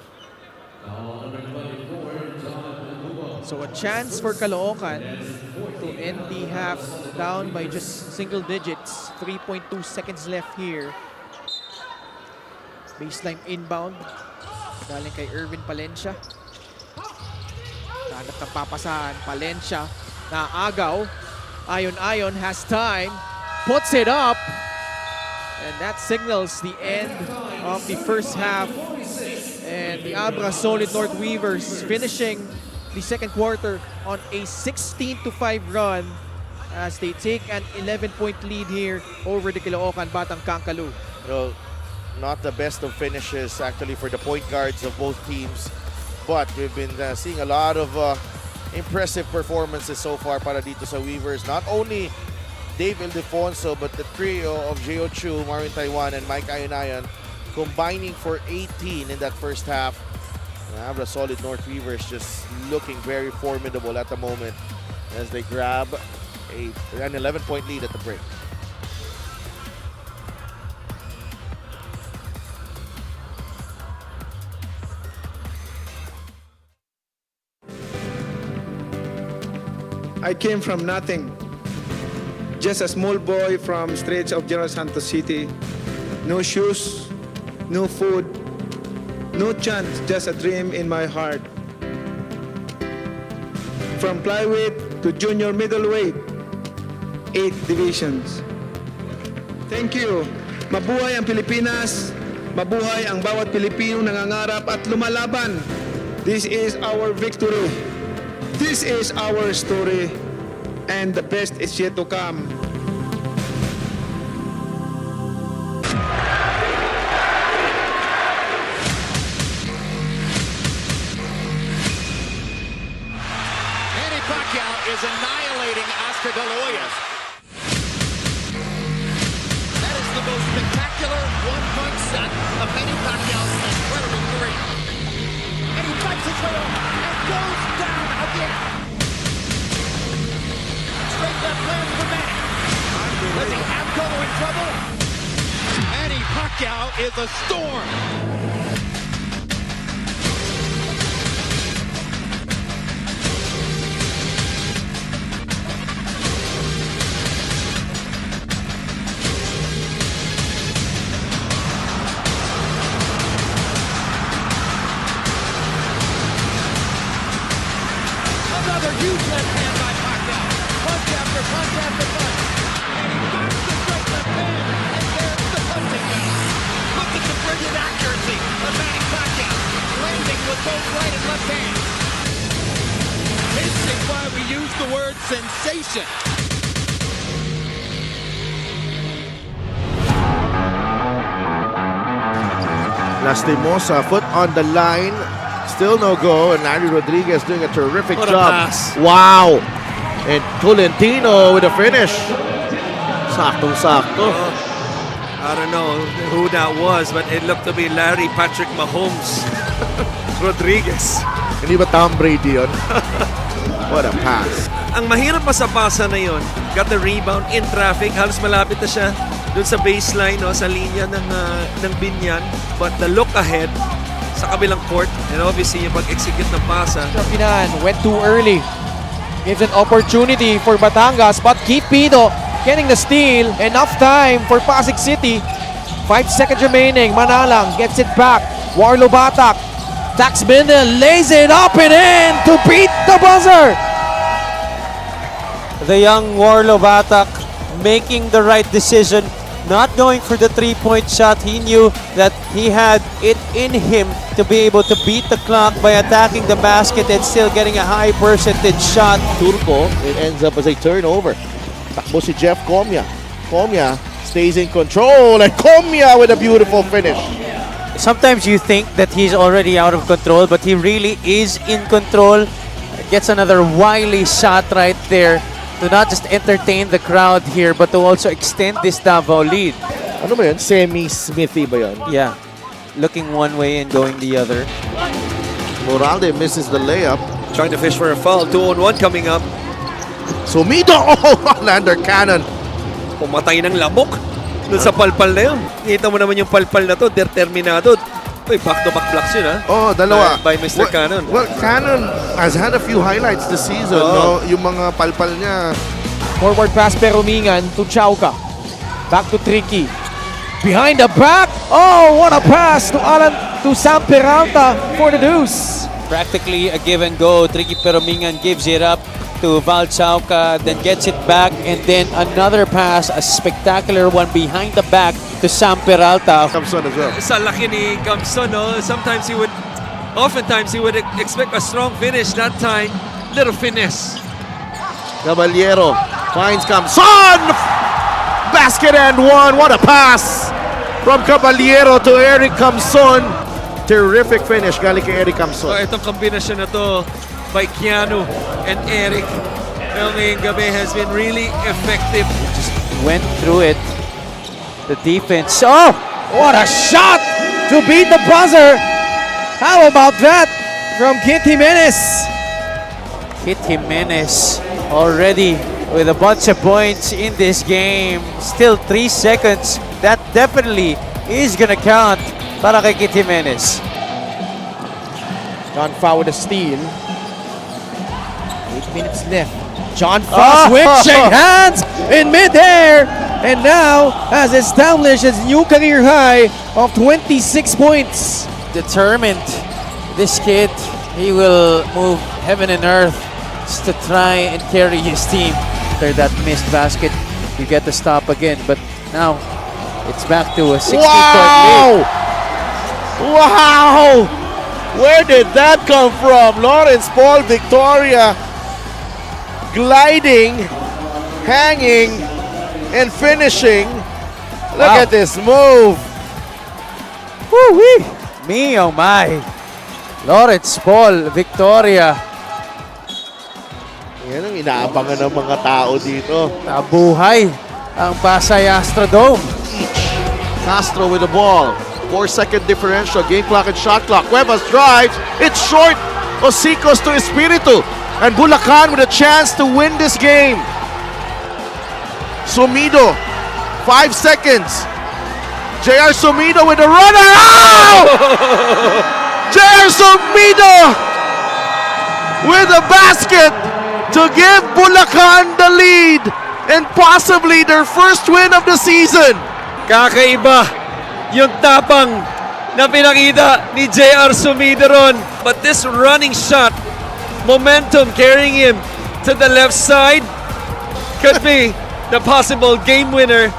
So a chance for Caloocan to end the half down by just single digits. 3.2 seconds left here. Baseline inbound. Galing kay Ervin Palencia. Hanap ng papasahan. Palencia na agaw. Ayon has time. Puts it up. And that signals the end of the first half. And the Abra Solid North Weavers finishing the second quarter on a 16-5 run as they take an 11-point lead here over the Caloocan Batang Kangkalu. Not the best of finishes actually for the point guards of both teams. But we've been seeing a lot of impressive performances so far para dito sa Weavers. Not only David Defonso, but the trio of Gio Chu, Marvin Taiwan, and Mike Ayon combining for 18 in that first half. Abra Solid North Weavers just looking very formidable at the moment as they grab an 11-point lead at the break. I came from nothing. Just a small boy from streets of General Santos City. No shoes, no food, no chance, just a dream in my heart. From flyweight to junior middleweight, 8 divisions. Thank you. Mabuhay ang Pilipinas. Mabuhay ang bawat Pilipinong nangangarap at lumalaban. This is our victory. This is our story, and the best is yet to come. Manny Pacquiao is annihilating Oscar De La Hoya. That is the most spectacular one-punch set of Manny Pacquiao's incredible career. And he fights his way up and goes down again. Straight left lands for Manny. Does he have Colo in trouble? Manny Pacquiao is a storm. Another huge sensation. Lastimosa, foot on the line. Still no go, and Larry Rodriguez doing a terrific What a job. pass. Wow! And Tolentino with a finish. Saktong-sakto. I don't know who that was, but it looked to be Larry Patrick Mahomes Rodriguez. Hindi ba Tom Brady yun? What a pass. Ang mahirap pa sa pasa na yon, got the rebound in traffic, halos malapit na siya dun sa baseline, no, sa linya ng binyan. But the look ahead sa kabilang court, and obviously yung pag-execute ng pasa. Pinan went too early. Gives an opportunity for Batangas, but Kipido getting the steal. Enough time for Pasig City. 5 seconds remaining. Manalang gets it back. Warlo Batak. Dax Bindel lays it up and in to beat the buzzer. The young Warlo Batak making the right decision, not going for the three-point shot. He knew that he had it in him to be able to beat the clock by attacking the basket and still getting a high percentage shot. Turco, it ends up as a turnover. Takbo si Jeff Comia. Comia stays in control, and Comia with a beautiful finish. Sometimes you think that he's already out of control, but he really is in control. Gets another wily shot right there to not just entertain the crowd here, but to also extend this Davao lead. Ano ba yun? Semi-Smithy ba yun? Yeah, looking one way and going the other. Moralde misses the layup. Trying to fish for a foul, 2-on-1 coming up. Sumido! Oh, Lander Cannon. Pumatay ng lamok dun sa palpal na yun. Kita mo naman yung palpal na to, determinado. Uy, back-to-back blocks yun, ha? Oh, dalawa. By Mr. Cannon. Well, Cannon has had a few highlights this season. No? Yung mga palpal niya. Forward pass Perumingan to Chauca. Back to Tricky. Behind the back. Oh, what a pass to Sam Peralta for the deuce. Practically a give and go. Tricky Perumingan gives it up to Val Chauca, then gets it back, and then another pass, a spectacular one behind the back to Sam Peralta. Thompson as well. Sa laki ni Kamson, no? Oftentimes he would expect a strong finish. That time, little finesse. Caballero finds Kamson! Basket and one. What a pass from Caballero to Eric Kamson. Terrific finish galing kay Eric So, Kamson. itong kombinasyon na to by Keanu and Eric ngayong gabi has been really effective. Went through it. The defense. Oh! What a shot to beat the buzzer. How about that from Kit Jimenez? Kit Jimenez already with a bunch of points in this game. Still 3 seconds. That definitely is gonna count para kay Kit Jimenez. John Fa with a steal. 8 minutes left. John Fa switching hands in midair, and now has established his new career high of 26 points. Determined, this kid, he will move heaven and earth just to try and carry his team. After that missed basket, you get the stop again, but now it's back to a 60-point lead. Wow! Where did that come from? Lawrence Paul Victoria gliding, hanging, and finishing. Look Wow. at this move. Woo-wee! Me, oh my. Lawrence Paul, Victoria. Yan ang inaabangan ng mga tao dito. Nabuhay ang Pasay Astrodome. Castro with the ball. 4-second differential. Game clock and shot clock. Cuevas drives. It's short. Osicos to Espiritu. And Bulacan with a chance to win this game. Sumido. 5 seconds. JR Sumido with the runner. Oh! JR Sumido with a basket to give Bulacan the lead and possibly their first win of the season. Kakaiba yung tapang na pinakita ni JR Sumideron. But this running shot, momentum carrying him to the left side, could be the possible game winner.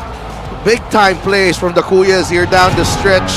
Big time plays from the Kuyas here down the stretch.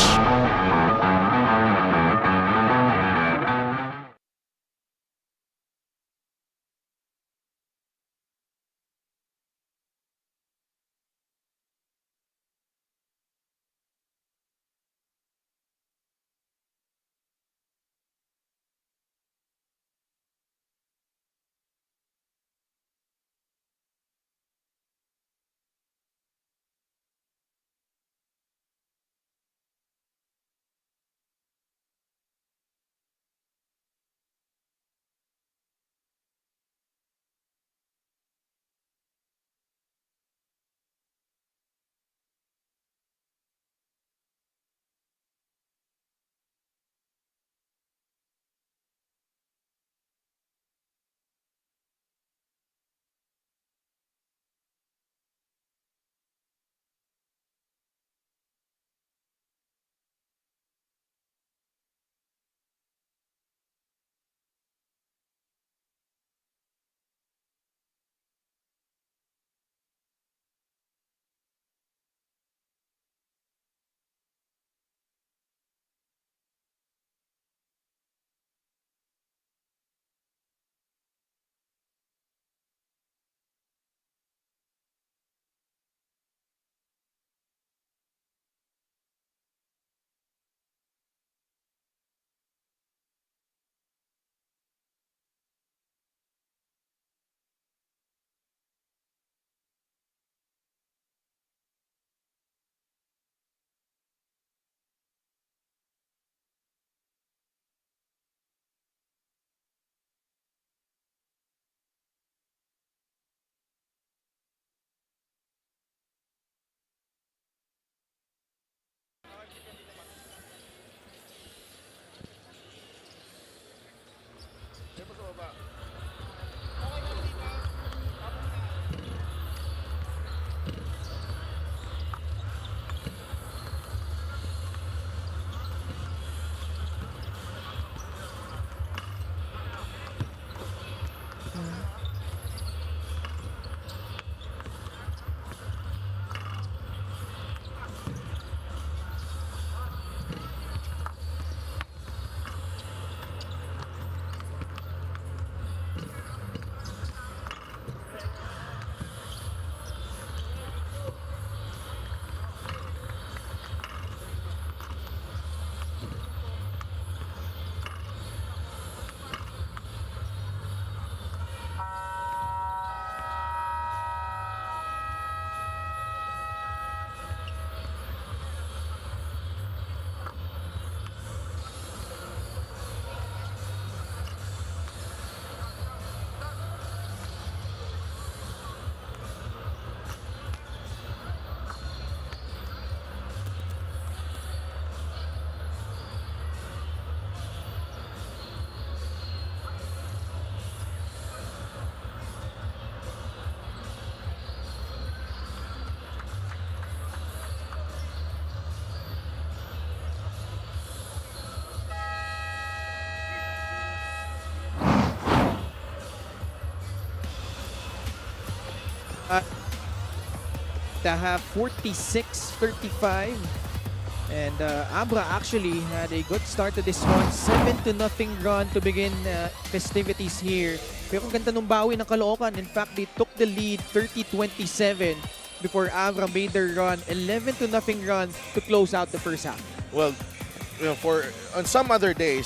the half, 46-35. And Abra actually had a good start to this one. 7-0 run to begin festivities here. Pero ang ganda nung bawi ng Caloocan. In fact, they took the lead 30-27 before Abra made their run. 11-0 run to close out the first half. Well, you know, on some other days,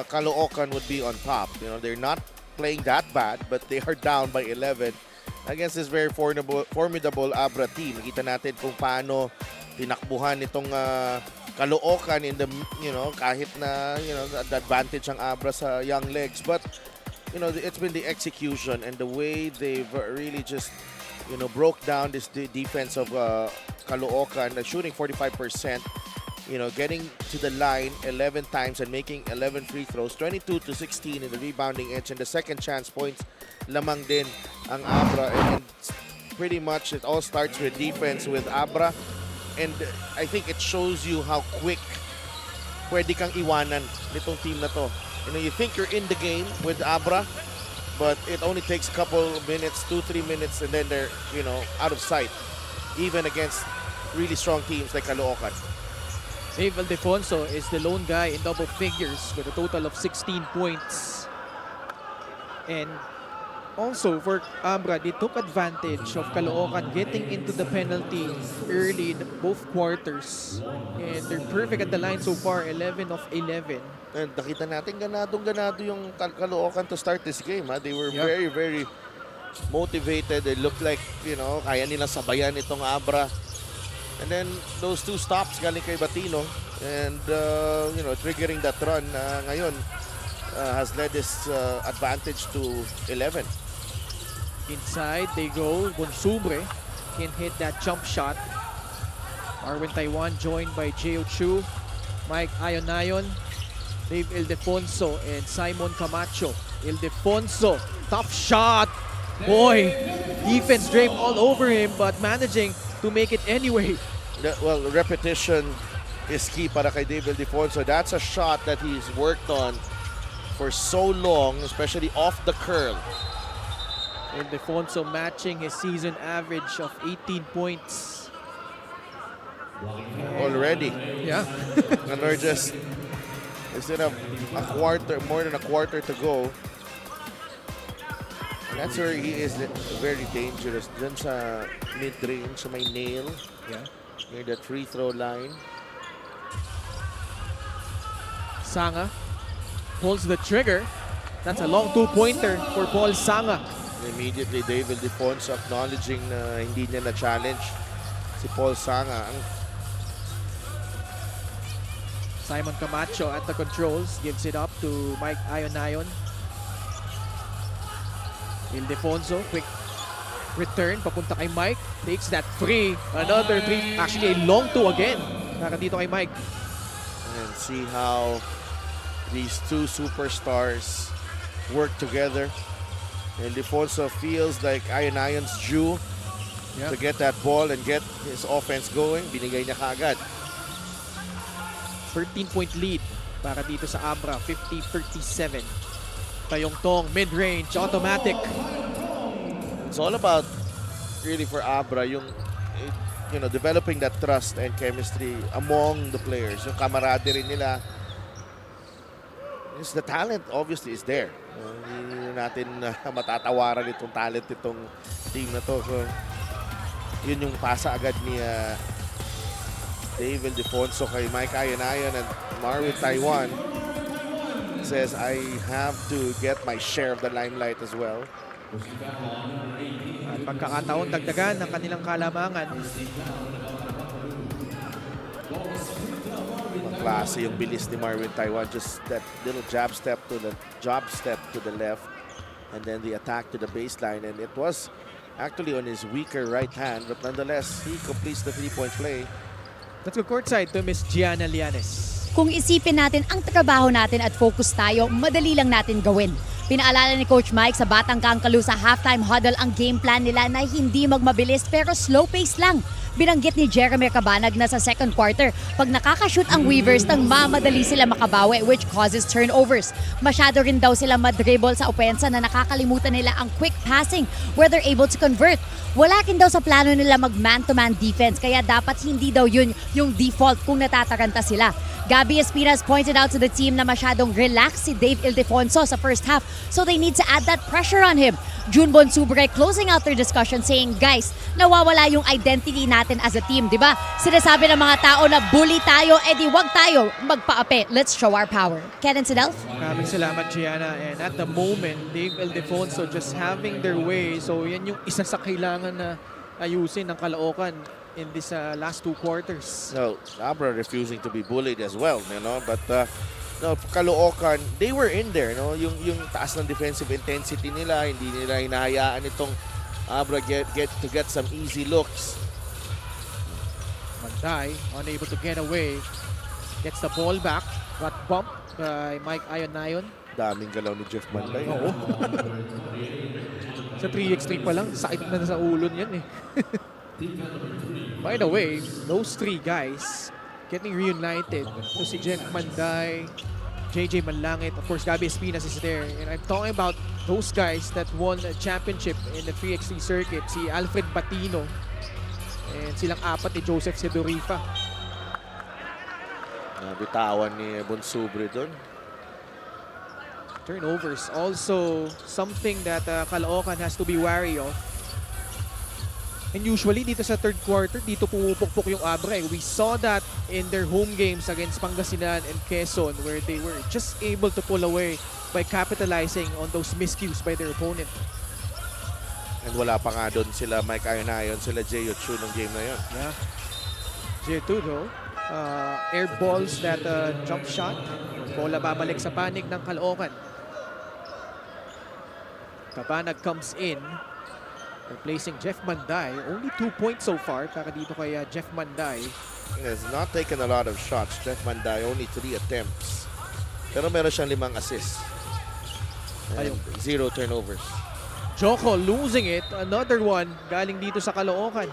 Caloocan would be on top. You know, they're not playing that bad, but they are down by 11 against this very formidable Abra team. Nakita natin kung paano tinakbuhan itong Caloocan in the, you know, kahit na, you know, the advantage ang Abra sa young legs, but you know, it's been the execution and the way they've really just, you know, broke down this defense of Caloocan, shooting 45%, you know, getting to the line 11 times and making 11 free throws, 22-16 in the rebounding edge, and the second chance points lamang din ang Abra, and pretty much it all starts with defense with Abra. And I think it shows you how quick pwede kang iwanan nitong team na to. You know, you think you're in the game with Abra, but it only takes a couple minutes, 2-3 minutes, and then they're, you know, out of sight. Even against really strong teams like Caloocan. Dave Aldefonso is the lone guy in double figures with a total of 16 points. And also for Abra, they took advantage of Caloocan getting into the penalty early in both quarters. And they're perfect at the line so far, 11 of 11. And nakita natin ganado yung Caloocan to start this game. They were very, very motivated. They looked like, you know, kaya nilang sabayan itong Abra. And then those two stops galing kay Batino and, you know, triggering that run ngayon has led this advantage to 11. Inside they go. Bonsubre can hit that jump shot. Marwin Taiwan joined by Jeo Chu, Mike Ayonayon, Dave Ildefonso, and Simon Camacho. Ildefonso, tough shot. Boy, defense draped all over him but managing to make it anyway. Well, repetition is key para kay Dave Ildefonso. That's a shot that he's worked on for so long, especially off the curl. Ildefonso matching his season average of 18 points. Already. Yeah. And we're just, instead of more than a quarter to go, and that's where he is very dangerous. Dun sa mid-range, sa may nail. Yeah. Near that free throw line. Sanga pulls the trigger. That's a long two-pointer for Paul Sanga. Immediately, Dave Ildefonso acknowledging na hindi niya na-challenge si Paul Sanga. Simon Camacho at the controls gives it up to Mike Ayonayon. Ildefonso, quick return, papunta kay Mike. Takes that three. Another three. Actually, a long two again. Para dito kay Mike. And see how these two superstars work together. Ildefonso feels like Ayonayon's due to get that ball and get his offense going. Binigay niya kaagad. 13-point lead para dito sa Abra. 50-37. Tayong Tong, mid-range, automatic. It's all about, really for Abra, yung, you know, developing that trust and chemistry among the players. Yung camaraderie nila. The talent obviously is there. Hindi natin matatawaran itong talent itong team na to. So, yun yung pasa agad ni Dave Ildefonso kay Mike Ayonayon, and Marwin Taiwan says, I have to get my share of the limelight as well. At pagkakataon dagdagan ng kanilang kalamangan. Klase yung bilis ni Marwin Taiwan. Just that little jab step to the left, and then the attack to the baseline. And it was actually on his weaker right hand, but nonetheless, he completes the three-point play. Let's go courtside to Miss Gianna Lianes. Kung isipin natin ang trabaho natin at focus tayo, madali lang natin gawin. Pinaalala ni Coach Mike sa Batang Kangkalu sa halftime huddle ang game plan nila na hindi magmabilis pero slow pace lang. Binanggit ni Jeremy Cabanag na sa second quarter, pag nakakashoot ang Weavers, nang mamadali sila makabawi, which causes turnovers. Masyado rin daw sila madribble sa opensa na nakakalimutan nila ang quick passing where they're able to convert. Wala rin daw sa plano nila mag man-to-man defense, kaya dapat hindi daw yun yung default kung natataranta sila. Gabby Espinas pointed out to the team na masyadong relaxed si Dave Ildefonso sa first half, so they need to add that pressure on him. June Bonsubre closing out their discussion saying, guys, nawawala yung identity natin as a team, di ba? Sinasabi ng mga tao na bully tayo, edi wag tayo magpaapi. Let's show our power. Ken and Sidelf? Maraming salamat, Gianna. And at the moment, Dave Ildefonso just having their way. So yan yung isa sa kailangan na ayusin ng Caloocan in this last 2 quarters. No, Abra refusing to be bullied as well, you know, but no, Caloocan, they were in there, no, yung taas ng defensive intensity nila, hindi nila hinahayaan itong Abra get some easy looks. Manday, unable to get away. Gets the ball back. Got bumped by Mike Ayonayon. Daming galaw ni Jeff Manday. Oo. Sa 3x3 pa lang, sakit na sa ulo niyan eh. By the way, those 3 guys getting reunited. So si Jeff Manday, JJ Manlangit, of course Gabby Espinas is there. And I'm talking about those guys that won a championship in the 3x3 circuit. Si Alfred Batino and silang 4 ni Joseph Sedorifa. Bitawan ni Bonsubre doon. Turnovers also something that Caloocan has to be wary of. And usually dito sa third quarter, dito pumupukpok yung Abra. We saw that in their home games against Pangasinan and Quezon where they were just able to pull away by capitalizing on those miscues by their opponent. And wala pa nga doon sila Mike Ayonayon, sila Jay Chu nung game na yun. Yeah. J2 though, air balls that jump shot. Bola babalik sa panig ng Caloocan. Cabanag comes in. Replacing Jeff Manday. Only 2 points so far para dito kay Jeff Manday. He has not taken a lot of shots. Jeff Manday, only 3 attempts. Pero meron siyang 5 assists. And 0 turnovers. Joko losing it. Another one galing dito sa Caloocan.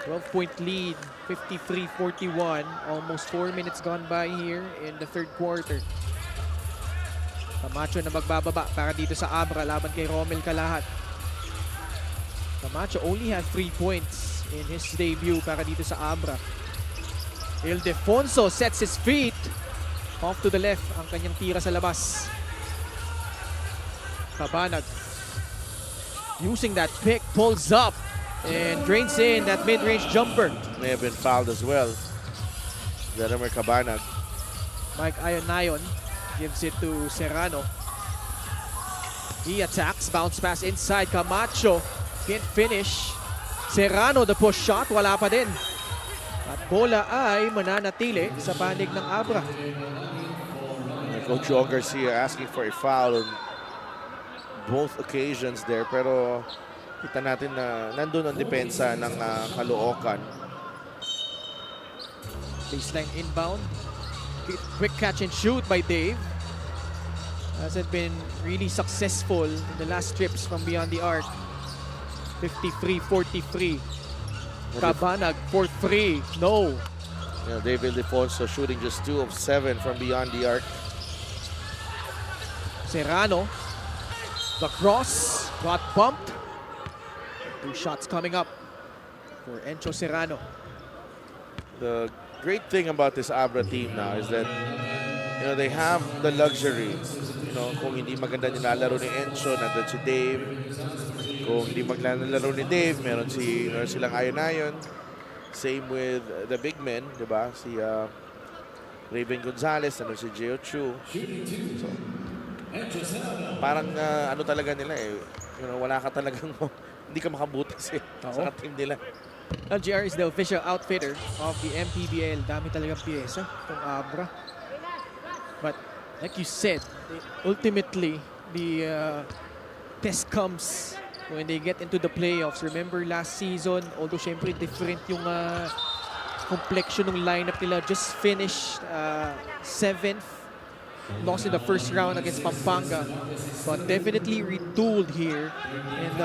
12-point lead. 53-41. Almost 4 minutes gone by here in the third quarter. Camacho na magbababa para dito sa Abra laban kay Romel Calahat. Camacho only had 3 points in his debut para dito sa Abra. Ildefonso sets his feet. Off to the left ang kanyang tira sa labas. Cabanag using that pick, pulls up and drains in that mid-range jumper. May have been fouled as well. Jeremy Cabanag. Mike Ayonayon gives it to Serrano. He attacks, bounce pass inside. Camacho can't finish. Serrano, the push shot, wala pa din. At bola ay mananatili sa panig ng Abra. Coach Joe Garcia asking for a foul on both occasions there, pero kita natin na nandun ang depensa ng Caloocan. Baseline inbound. Quick catch and shoot by Dave. Hasn't been really successful in the last trips from beyond the arc. 53-43. Cabanag for 3. No. You know, David Ildefonso shooting just 2 of 7 from beyond the arc. Serrano. The cross. Got bumped. 2 shots coming up for Encho Serrano. The great thing about this Abra team now is that they have the luxury. Kung hindi maganda nilalaro ni Encho, nandun si Dave. Kung hindi maglalaro ni Dave, meron silang Ayonayon. Same with the big men, di ba? Si Raven Gonzalez, nandun si Gio Chu. So, parang ano talaga nila eh. Wala ka talagang, hindi ka makabutas eh sa team nila. LGR is the official outfitter of the MPBL. Dami talagang piyesa itong Abra. But like you said, ultimately, the test comes when they get into the playoffs. Remember last season, although syempre different yung complexion ng lineup nila, just finished 7th. Lost in the first round against Pampanga. But definitely retooled here. And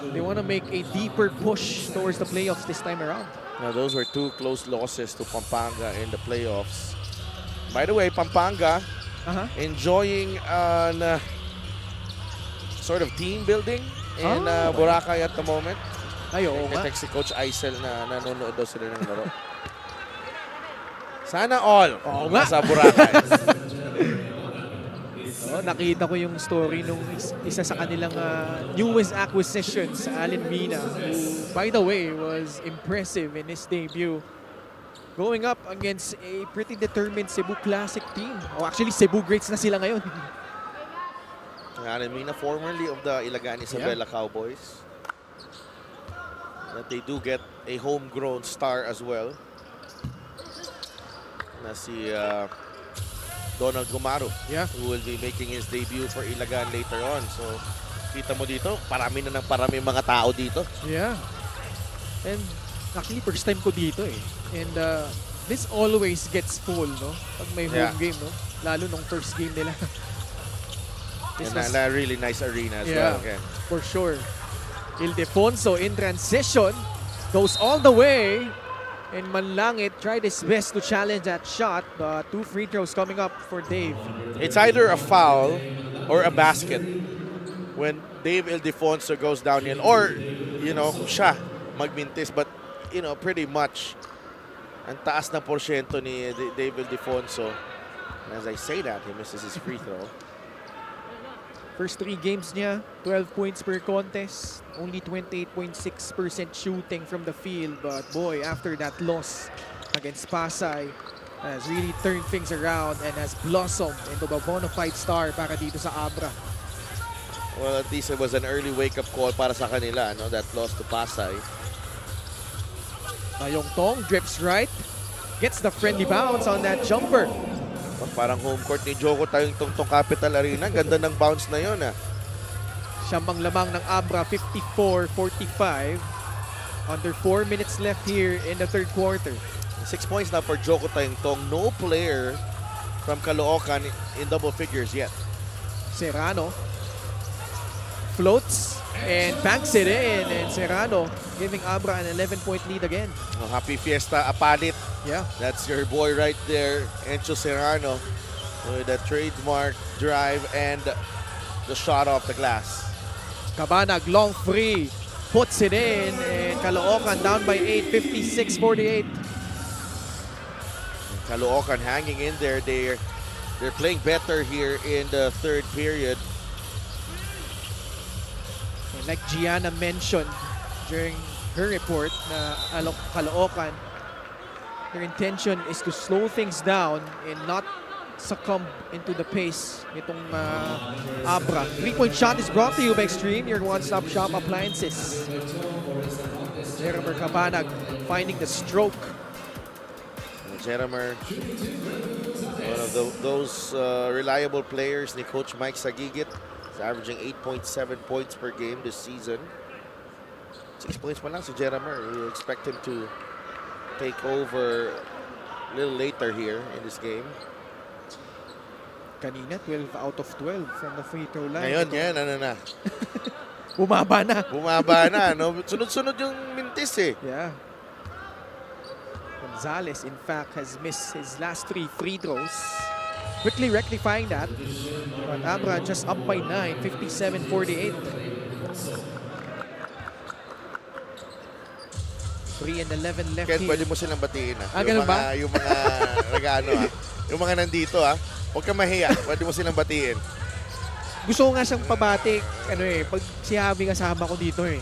They want to make a deeper push towards the playoffs this time around. Now, those were 2 close losses to Pampanga in the playoffs. By the way, Pampanga enjoying an sort of team building in Boracay at the moment. Ay, oo nga. Text si Coach Aisel na nanonood daw sila ng laro. Sana all nasa Boracay. Nakita ko yung story nung isa sa kanilang newest acquisitions, Allen Mina, who, by the way, was impressive in his debut. Going up against a pretty determined Cebu Classic team. Oh, actually, Cebu Greats na sila ngayon. Allen Mina, formerly of the Ilagan Isabela Cowboys. That they do get a homegrown star as well. Na si Donald Gumaro, who will be making his debut for Ilagan later on. So, kita mo dito, parami mga tao dito. Yeah. And actually, first time ko dito eh. And this always gets full, no? Pag may home game, no? Lalo nung first game nila. And a really nice arena as well. Okay. For sure. Ildefonso in transition. Goes all the way. And Manlangit tried his best to challenge that shot, but 2 free throws coming up for Dave. It's either a foul or a basket when Dave Ildefonso goes down in, or, you know, siya magmintis. But, you know, pretty much, ang taas na porsyento ni Dave Ildefonso. And as I say that, he misses his free throw. First 3 games niya, 12 points per contest. Only 28.6% shooting from the field. But boy, after that loss against Pasay, has really turned things around and has blossomed into a bona fide star para dito sa Abra. Well, at least it was an early wake-up call para sa kanila, no? That loss to Pasay. Mayong Tong drips right. Gets the friendly bounce on that jumper. Parang home court ni Joko tayong Tungtong Capital Arena. Ganda ng bounce na yun, ah. Siyambang lamang ng Abra, 54-45. Under 4 minutes left here in the third quarter. 6 points now for Joko Tayong. No player from Caloocan in double figures yet. Serrano floats and banks it in. And Serrano giving Abra an 11-point lead again. Oh, happy fiesta, Apalit. Yeah. That's your boy right there, Encho Serrano, with a trademark drive and the shot off the glass. Cabanag, long free, puts it in, and Caloocan down by 8, 56-48. Caloocan hanging in there. They're playing better here in the third period. And like Gianna mentioned during her report, na Caloocan, their intention is to slow things down and not succumb into the pace nitong Abra. 3-point shot is brought to you by Extreme, your one-stop shop appliances. Jeremer Cabanag finding the stroke. Jeremer, one of those reliable players ni Coach Mike Sagigit. He's averaging 8.7 points per game this season. 6 points pa lang si Jeremer. You expect him to take over a little later here in this game. Kanina, 12 out of 12 from the free throw line. Ngayon, ano na? Bumaba na. Bumaba na, no? Sunod-sunod yung mintis eh. Yeah. Gonzalez, in fact, has missed his last 3 free throws. Quickly rectifying that. But Abra just up by 9, 57-48. 3 and 11 left Ken, here. pwede mo silang batiin, ah. Ganun ba? Yung mga nag-ano, ah. Yung mga nandito, ah. Huwag ka mahiya. Pwede mo silang batiin. Gusto ko nga siyang pabati, pag si Javi kasama ko dito eh.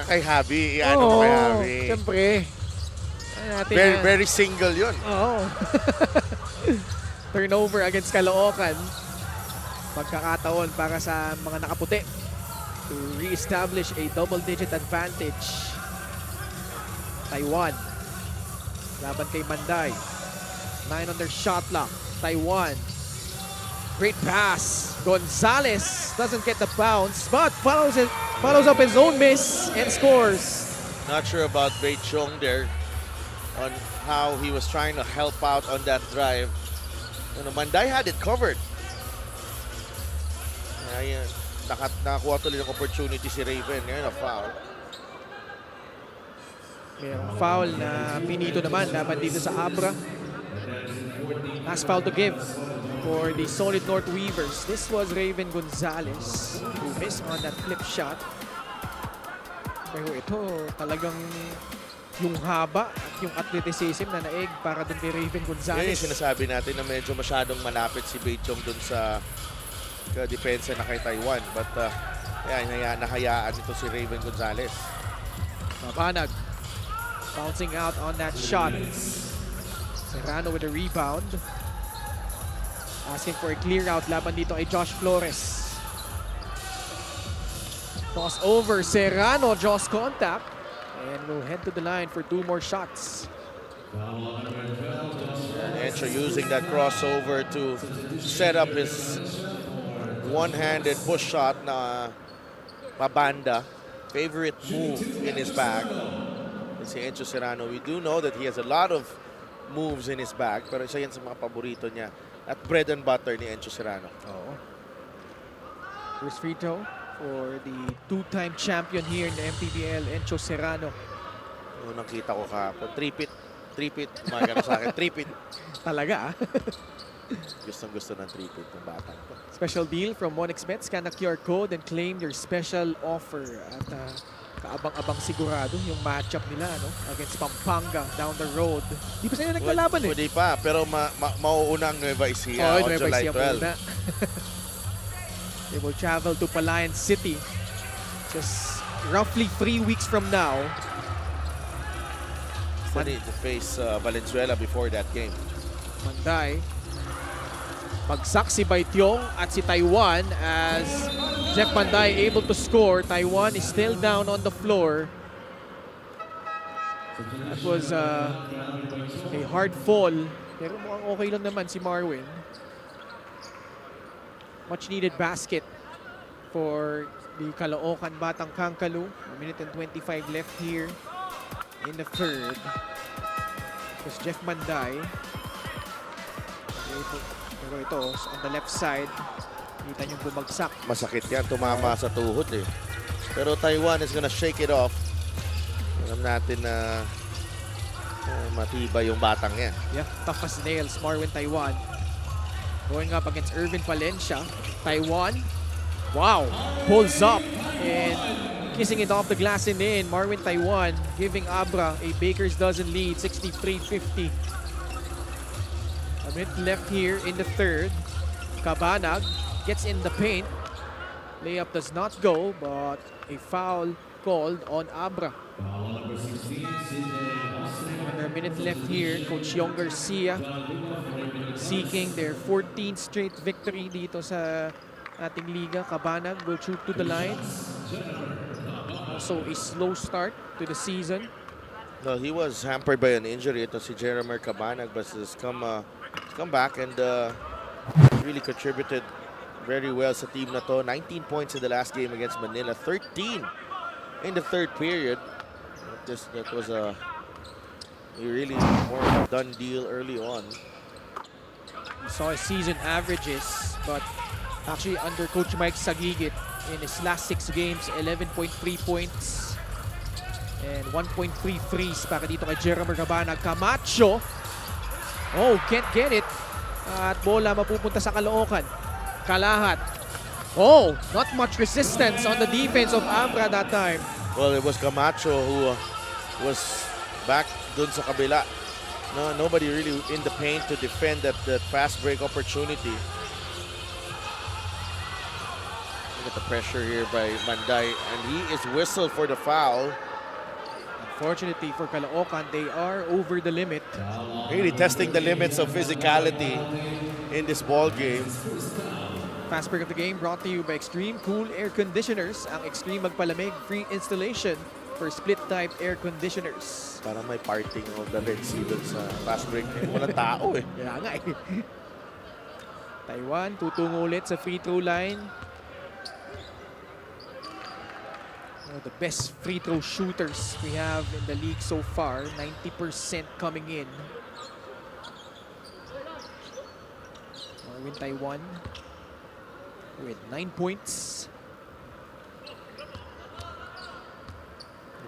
Kay Javi, i-ano mo kay Javi. Siyempre. Natin Very single yun. Oo. Turnover against Caloocan. Pagkakataon para sa mga nakaputi to re-establish a double-digit advantage. Taiwan. Laban kay Manday. 9 on their shot clock. Taiwan. Great pass. Gonzalez doesn't get the bounce, but follows up his own miss and scores. Not sure about Bei Chong there on how he was trying to help out on that drive. Manday had it covered. nakakuha tuloy ng opportunity si Raven. Ngayon na foul. Mayroong foul na pinito naman laban dito sa Abra. Last foul to give for the Solid North Weavers. This was Raven Gonzalez who missed on that flip shot. Pero ito talagang yung haba at yung athleticism na naeg para dun kay Raven Yan Gonzalez. yung sinasabi natin na medyo masyadong malapit si Beichong dun sa depensa na kay Taiwan. But nahayaan ito si Raven Gonzalez. Mabanag bouncing out on that shot. Serrano with a rebound. Asking for a clear out laban dito kay Josh Flores. Cross over, Serrano draws contact and will head to the line for 2 more shots. And Encho using that crossover to set up his one-handed push shot na pabanda. Favorite move in his bag. And si Encho Serrano, we do know that he has a lot of moves in his bag, pero isa yan sa mga paborito niya at bread and butter ni Encho Serrano. First free throw for the 2-time champion here in the MPBL, Encho Serrano. Unang kita ko kahapon, three-pit, umaga na sa akin, three-pit. Talaga Gustong-gusto ng three-pit ng batang ko. Special deal from 1xBet. Scan the QR code and claim your special offer. At kaabang-abang sigurado yung matchup nila against Pampanga down the road. Di pa sila naglalaban eh. Pwede pa, pero mauuna ang Nueva Ecija on Nueva July Ecija 12. muna. They will travel to Palayan City just roughly 3 weeks from now. They need to face Valenzuela before that game. Manday. Bagsak si Baitiong at si Taiwan as Jeff Manday able to score. Taiwan is still down on the floor. That was a hard fall. Pero mukhang okay lang naman si Marwin. Much needed basket for the Caloocan Batang Kangkalu. 1 minute and 25 left here in the third. It was Jeff Manday. Pero ito, on the left side, kita nyo bumagsak. Masakit yan, tumama sa tuhod eh. Pero Taiwan is gonna shake it off. Alam natin na matibay yung batang yan. Yeah, tough as nails, Marwin Taiwan. Going up against Irvin Palencia. Taiwan, wow, pulls up and kissing it off the glass and in. Marwin Taiwan giving Abra a baker's dozen lead, 63-50. A minute left here in the third. Cabanag gets in the paint. Layup does not go, but a foul called on Abra. Under a minute left here, Coach Yong Garcia seeking their 14th straight victory dito sa ating liga. Cabanag will shoot to the line. Also a slow start to the season. No, he was hampered by an injury. Ito si Jeremy Cabanag, but has come back and really contributed very well sa team na to. 19 points in the last game against Manila, 13 in the third period. That was a really more of a done deal early on. We saw his season averages, but actually under Coach Mike Sagigit in his last 6 games, 11.3 points and 1.3 threes para dito kay Jeremy Cabanag. Camacho, oh, can't get it. At bola mapupunta sa Caloocan. Kalahat. Oh, not much resistance on the defense of Abra that time. Well, it was Camacho who was back dun sa kabila. No, nobody really in the paint to defend that fast break opportunity. Look at the pressure here by Manday, and he is whistled for the foul. Unfortunately for Caloocan, they are over the limit. Really testing the limits of physicality in this ball game. Fast break of the game brought to you by Extreme Cool Air Conditioners. Ang Extreme Magpalamig free installation for split-type air conditioners. Parang may parting of the Red Sea dun sa fast break. Walang tao eh. Kaya nga eh. Taiwan tutungo ulit sa free throw line. One of the best free throw shooters we have in the league so far. 90% coming in. Marwin Taiwan with 9 points.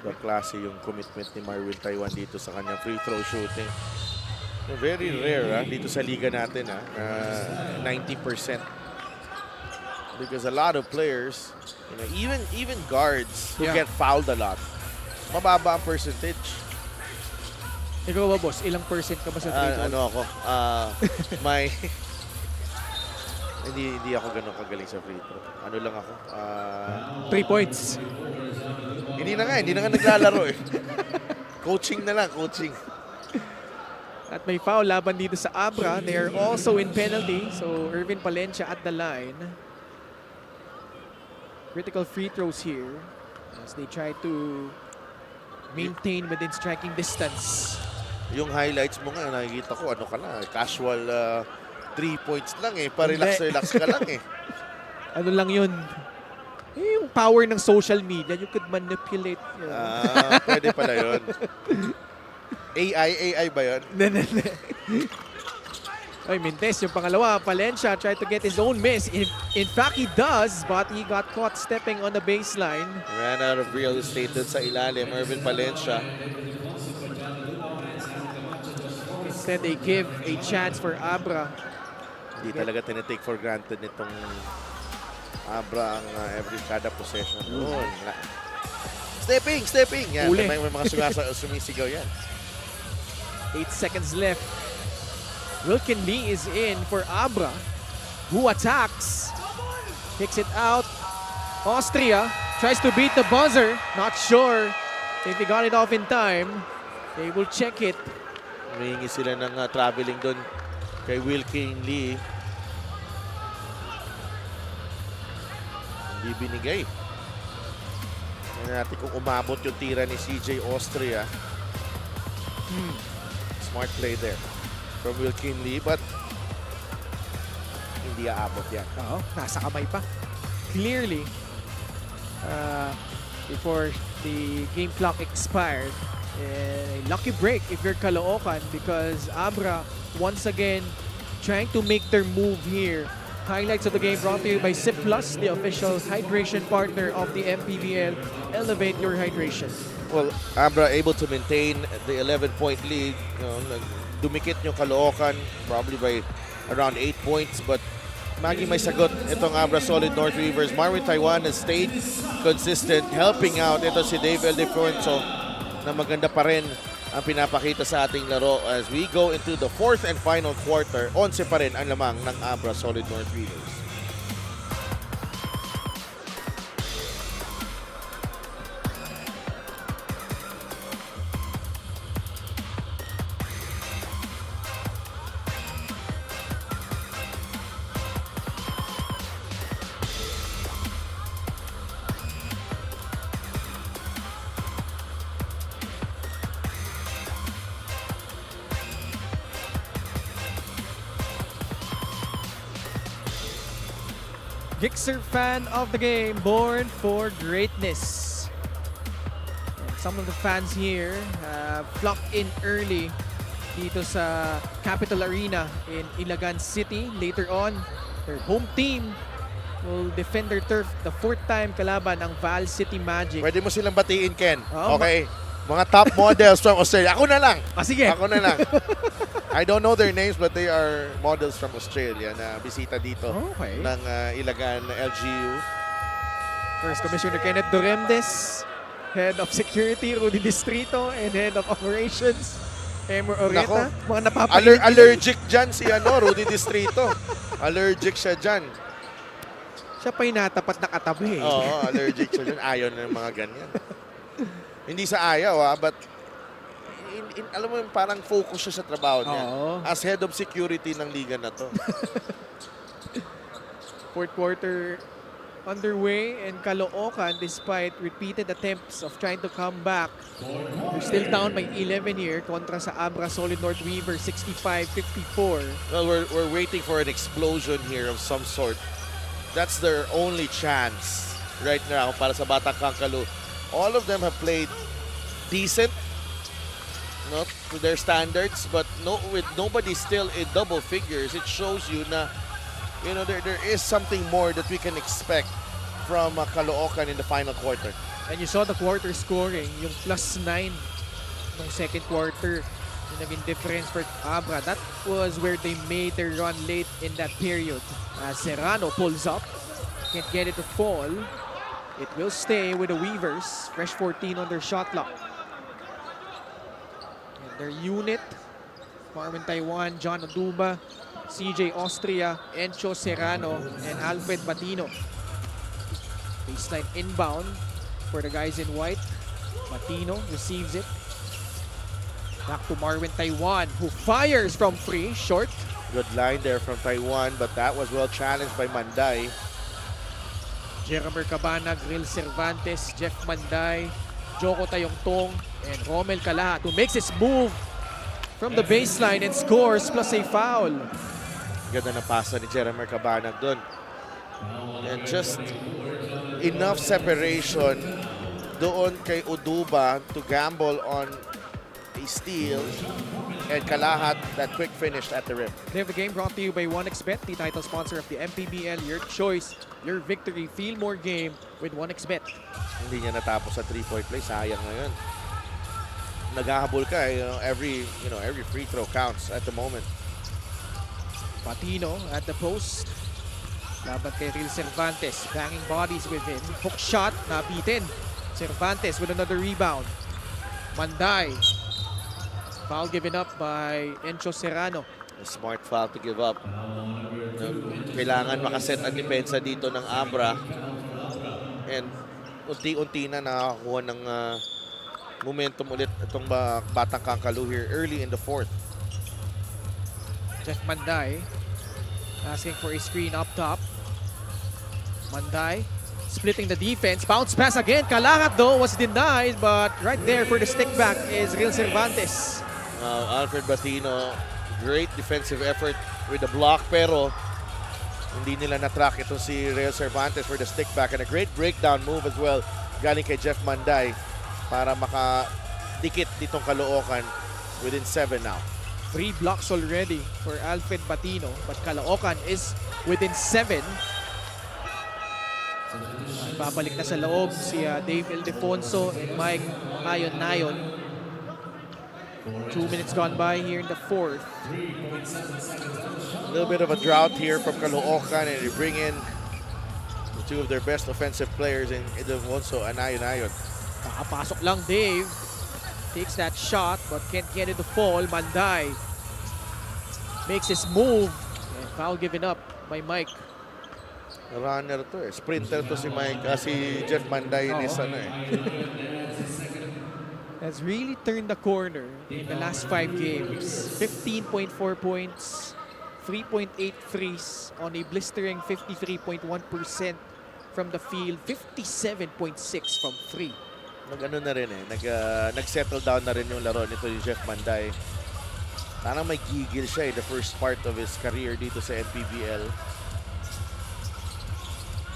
Ibang klase yung commitment ni Marvin Taiwan dito sa kanyang free throw shooting. Very rare dito sa liga natin 90%. Because a lot of players, even guards who get fouled a lot, mababa ang percentage. Ikaw ba, boss? Ilang percent ka ba sa free throw? Ano ako? Hindi ako ganun kagaling sa free throw. Ano lang ako? 3 points. Hindi na nga naglalaro eh. Coaching na lang, coaching. At may foul laban dito sa Abra. They are also in penalty. So, Irvin Palencia at the line. Critical free throws here as they try to maintain within striking distance. Yung highlights mo nga, nakikita ko, ano ka na, casual 3 points lang eh. Pa-relax ka lang eh. Ano lang yun? Yung power ng social media, you could manipulate. Pwede pala yun. AI ba yun? Ay, Mintes, yung pangalawa, Palencia tried to get his own miss. In fact, he does, but he got caught stepping on the baseline. Ran out of real estate dun sa ilalim, Irvin Palencia. Instead, they give a chance for Abra. Hindi talaga tinitake for granted nitong Abra ang every kada possession. Yun. Stepping! Yan, Uli. may mga sumisigaw yan. 8 seconds left. Wilkin Lee is in for Abra, who attacks. Kicks it out. Austria tries to beat the buzzer. Not sure if he got it off in time. They will check it. Humihingi sila ng traveling doon kay Wilkin Lee. Hindi binigay. Tingnan natin kung umabot yung tira ni CJ Austria. Smart play there from Wilkin Lee, but hindi aabot yan. Nasa kamay pa. Clearly, before the game clock expired, a lucky break if you're Caloocan because Abra once again trying to make their move here. Highlights of the game brought to you by Sip Plus, the official hydration partner of the MPBL. Elevate your hydration. Well, Abra able to maintain the 11-point lead. Dumikit yung Caloocan probably by around 8 points, but Maggie may sagot itong Abra Solid North Reavers. Marvin Taiwan has stayed consistent, helping out. Ito si Dave Eldefonso na maganda pa rin ang pinapakita sa ating laro as we go into the fourth and final quarter. 11 pa rin ang lamang ng Abra Solid North Reavers. Gixxer fan of the game, born for greatness. And some of the fans here have flocked in early dito sa Capital Arena in Ilagan City. Later on, their home team will defend their turf the fourth time kalaban ang Val City Magic. Pwede mo silang batiin, Ken. Oh, Okay. Mga top models from Australia. Ako na lang. Sige. Ako na lang. I don't know their names but they are models from Australia na bisita dito Okay. ng Ilagan LGU. First Commissioner Kenneth Doremdes, Head of Security Rudy Distrito, and Head of Operations Emor Oreta. Mga napapaligid. Allergic dyan si Rudy Distrito. Allergic siya dyan. Siya pa yung natapat na katabi. Oo, allergic siya dyan. Ayaw na ng mga ganyan. Hindi sa ayaw but alam mo yung parang focus siya sa trabaho niya. As head of security ng liga na to. Fourth quarter underway and Caloocan, despite repeated attempts of trying to come back, they're still down by 11 here kontra sa Abra Solid North Weaver 65-54. Well, we're waiting for an explosion here of some sort. That's their only chance right now para sa Batang Kangkalu. All of them have played decent, not to their standards, but with nobody still in double figures. It shows you na there is something more that we can expect from Caloocan in the final quarter. And you saw the quarter scoring, yung +9 nung second quarter, yung naging difference for Abra. That was where they made their run late in that period. Serrano pulls up, can't get it to fall. It will stay with the Weavers. Fresh 14 on their shot clock. And their unit, Marvin Taiwan, John Oduba, CJ Austria, Encho Serrano, and Alfred Batino. Baseline inbound for the guys in white. Batino receives it. Back to Marvin Taiwan, who fires from free, short. Good line there from Taiwan, but that was well challenged by Manday. Jeremy Cabana, Grill Cervantes, Jeff Manday, Joko Tayongtong, and Romel Calahat, who makes his move from the baseline and scores plus a foul. Ganda na pasa ni Jeremy Cabana doon. And just enough separation doon kay Oduba to gamble on a steal, and Calahat that quick finish at the rim. Play of the game brought to you by 1xBet, the title sponsor of the MPBL. Your choice, your victory. Feel more game with 1xBet. Hindi niya natapos sa 3-point play, sayang na yun. Naghahabol ka, every free throw counts at the moment. Patino at the post. Laban kay Real Cervantes, banging bodies with him. Hook shot, nabitin. Cervantes with another rebound. Manday. Foul given up by Encho Serrano. A smart foul to give up. Kailangan makaset ang depensa dito ng Abra. And unti-unti na nakakuha ng momentum ulit itong batang Kangkalu here early in the fourth. Jeff Manday asking for a screen up top. Manday splitting the defense. Bounce pass again. Calahat though was denied, but right there for the stick back is Real Cervantes. Alfred Batino, great defensive effort with the block, pero hindi nila na-track itong si Real Cervantes for the stick back, and a great breakdown move as well galing kay Jeff Manday para makadikit ditong Caloocan within 7 now. 3 blocks already for Alfred Batino, but Caloocan is within 7. Babalik na sa loob si Dave Ildefonso and Mike Nayon. 2 minutes gone by here in the fourth. A little bit of a drought here from Caloocan, and they bring in two of their best offensive players in Ildefonso and Nayon. Nakapasok lang Dave. Takes that shot but can't get it to fall. Manday makes his move. And foul given up by Mike. Runner to eh. Sprinter to si Mike, si Jeff Manday is Has really turned the corner in the last 5 games. 15.4 points, 3.8 threes on a blistering 53.1% from the field, 57.6 from 3. Nag-ano na rin nag-settle down na rin yung laro nito ni Jeff Manday. Parang may gigil siya the first part of his career dito sa MPBL.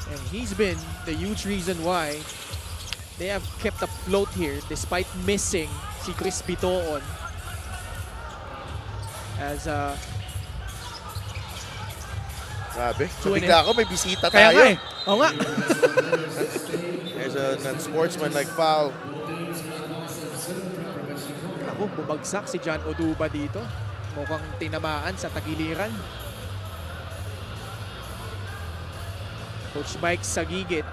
And he's been the huge reason why they have kept afloat here despite missing si Chris Bitoon. As Grabe. Two and Bigla ako, may bisita kaya tayo. nga Oo nga. There's a non-sportsman-like foul. Ako, bumagsak si John Oduba dito. Mukhang tinamaan sa tagiliran. Coach Mike Sagigit,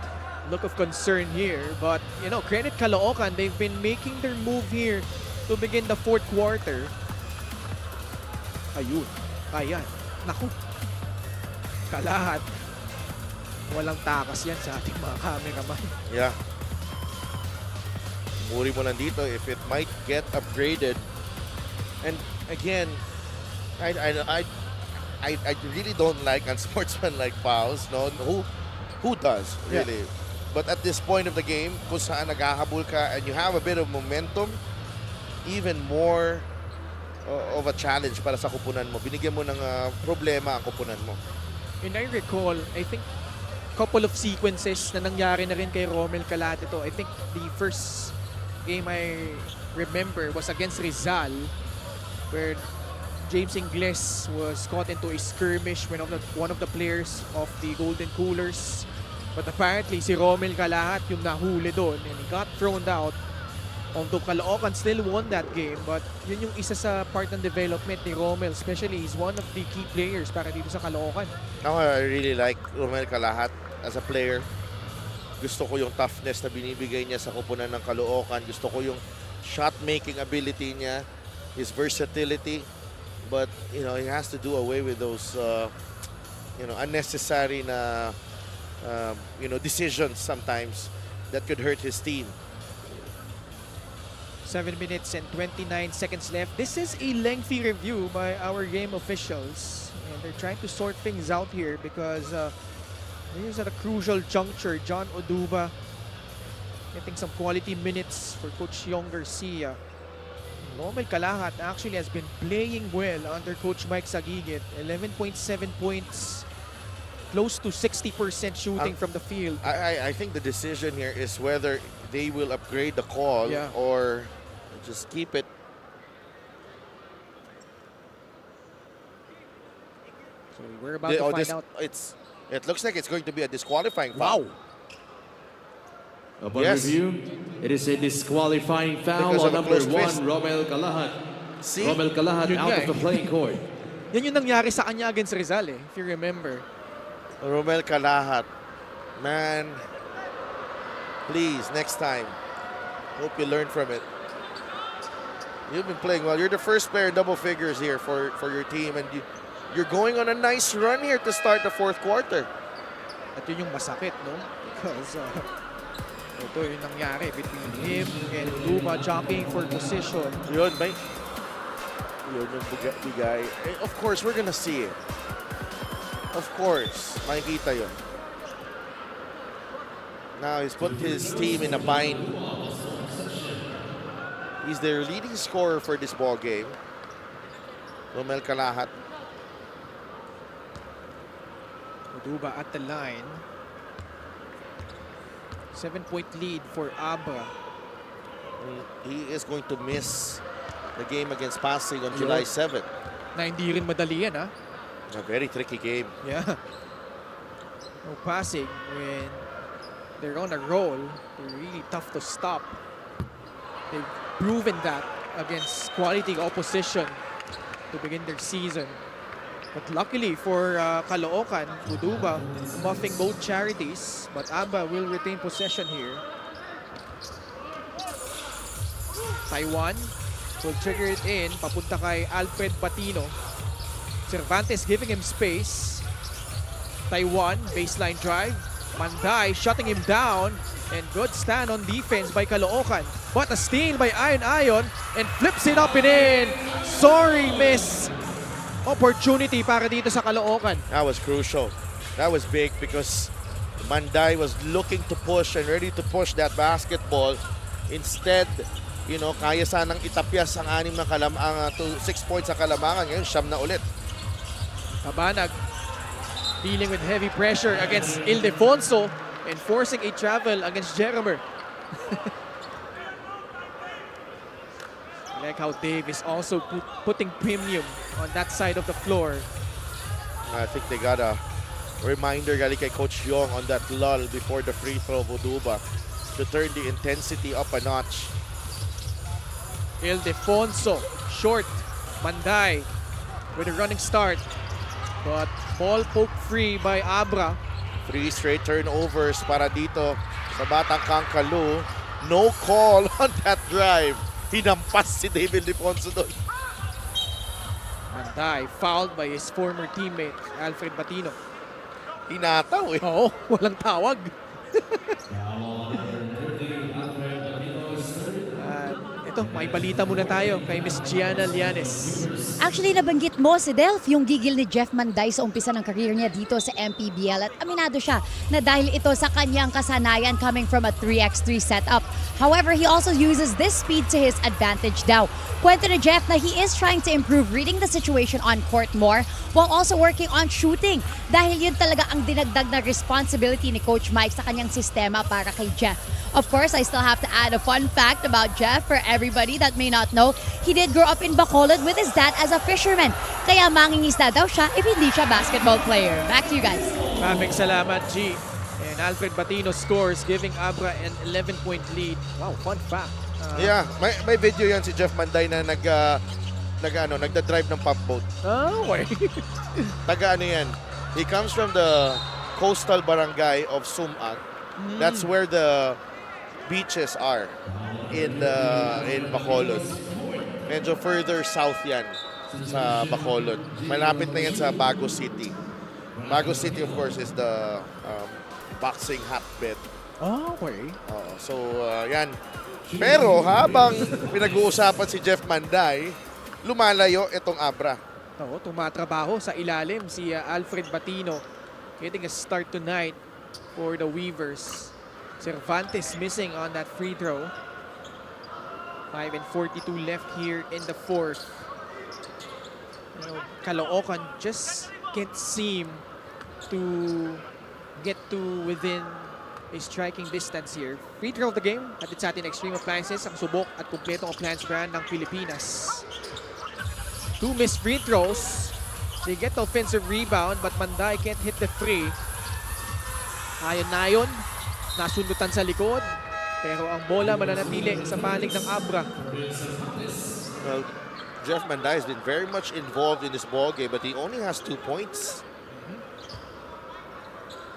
look of concern here. But, credit Caloocan. They've been making their move here to begin the fourth quarter. Ayun. Ayan. Naku. Calahat. Walang takas yan sa ating mga cameraman. Yeah. Muri mo lang dito if it might get upgraded. And again, I really don't like unsportsmanlike fouls. No, who does really? Yeah. But at this point of the game, kung saan naghahabol ka and you have a bit of momentum, even more of a challenge para sa kupunan mo. Binigyan mo ng problema ang kupunan mo. And I recall, I think, couple of sequences na nangyari na rin kay Romel Calahat ito. I think the first game I remember was against Rizal, where James Ingles was caught into a skirmish when one of the players of the Golden Coolers But apparently, si Romel Calahat yung nahuli doon and he got thrown out. Although Caloocan still won that game, but yun yung isa sa part ng development ni Romel. Especially, he's one of the key players para dito sa Caloocan. Now, I really like Romel Calahat as a player. Gusto ko yung toughness na binibigay niya sa koponan ng Caloocan. Gusto ko yung shot-making ability niya, his versatility. But, you know, he has to do away with those, unnecessary na, decisions sometimes that could hurt his team. 7 minutes and 29 seconds left. This is a lengthy review by our game officials. And they're trying to sort things out here because here's at a crucial juncture. John Oduba getting some quality minutes for Coach Yong Garcia. Romel Calahat actually has been playing well under Coach Mike Sagigit. 11.7 points, close to 60% shooting from the field. I think the decision here is whether they will upgrade the call or just keep it. So we're about to find out. It looks like it's going to be a disqualifying foul. Upon Yes. review, it is a disqualifying foul Because on of a number close 1, fist. Romel Calahat. See? Romel Calahat Yun out nga of the playing court. Yan yung nangyari sa kanya against Rizal if you remember. Romel Calahat. Man, please, next time. Hope you learn from it. You've been playing well. You're the first player in double figures here for your team, and you're going on a nice run here to start the fourth quarter. At yun yung masakit, no? Because ito yung nangyari between him and Luma jockeying for position. Yun, may... Yun yung bigay. Of course, we're gonna see it. Of course, makikita yun. Now, he's put his team in a bind. He's their leading scorer for this ball game. Romel Calahat. Oduba at the line. 7-point lead for Abra. He is going to miss the game against Pasig on July 7th. Na hindi rin madali yan, ha? It's a very tricky game. Yeah. No Pasig, when they're on a roll, they're really tough to stop. They've proven that against quality opposition to begin their season. But luckily for Caloocan, Oduba muffing both charities, but Abra will retain possession here. Taiwan will trigger it in, papunta kay Alfred Patino. Cervantes giving him space. Taiwan, baseline drive. Manday shutting him down. And good stand on defense by Caloocan. But a steal by Ion and flips it up and in. Sorry, miss. Opportunity para dito sa Caloocan. That was crucial. That was big because Manday was looking to push and ready to push that basketball. Instead, kaya sanang itapyas ang 6 points sa Kalamangan. Ngayon, siyam na ulit. Tabanag dealing with heavy pressure against Ildefonso and forcing a travel against Jeremer. I like how Dave is also putting premium on that side of the floor. I think they got a reminder galing kay Coach Yong on that lull before the free throw of Oduba to turn the intensity up a notch. Ildefonso, short. Manday with a running start. But ball poke free by Abra. 3 straight turnovers para dito sa Batang Kangkalu. No call on that drive. Hinampas si David Ildefonso doon. Manday fouled by his former teammate, Alfred Batino. Hinataw eh. Oo, walang tawag. Ito, may balita muna tayo kay Miss Gianna Lianes. Actually, nabanggit mo si Delph, yung gigil ni Jeff Manday sa umpisa ng career niya dito sa MPBL. At aminado siya na dahil ito sa kanyang kasanayan coming from a 3x3 setup. However, he also uses this speed to his advantage daw. Kwento ni Jeff na he is trying to improve reading the situation on court more while also working on shooting. Dahil yun talaga ang dinagdag na responsibility ni Coach Mike sa kanyang sistema para kay Jeff. Of course, I still have to add a fun fact about Jeff for everybody that may not know. He did grow up in Bacolod with his dad as a fisherman. Kaya mangingisda daw siya if hindi siya basketball player. Back to you guys. Maraming salamat, G. And And Alfred Batino scores, giving Abra an 11-point lead. Wow, fun fact. Yeah, may video yan si Jeff Manday na nagda-drive ng pump boat. Okay. Taga ano yan. He comes from the coastal barangay of Sumac. That's where the beaches are in Bacolod. Medyo further south yan sa Bacolod. Malapit na yan sa Bago City. Bago City, of course, is the boxing hotbed. Okay. So, yan. Pero habang pinag-uusapan si Jeff Manday, lumalayo itong Abra. Oo, tumatrabaho sa ilalim si Alfred Batino. Getting a start tonight for the Weavers. Cervantes missing on that free throw. 5:42 left here in the fourth. Caloocan just can't seem to get to within a striking distance here. Free throw of the game at its atin Extreme Appliances, ang subok at kumpletong appliance brand ng Pilipinas. 2 missed free throws. They get the offensive rebound but Manday can't hit the free. Ayon, nasundutan sa likod. Pero ang bola mananatili sa panig ng Abra. Well, Jeff Manday has been very much involved in this ball game, but he only has 2 points.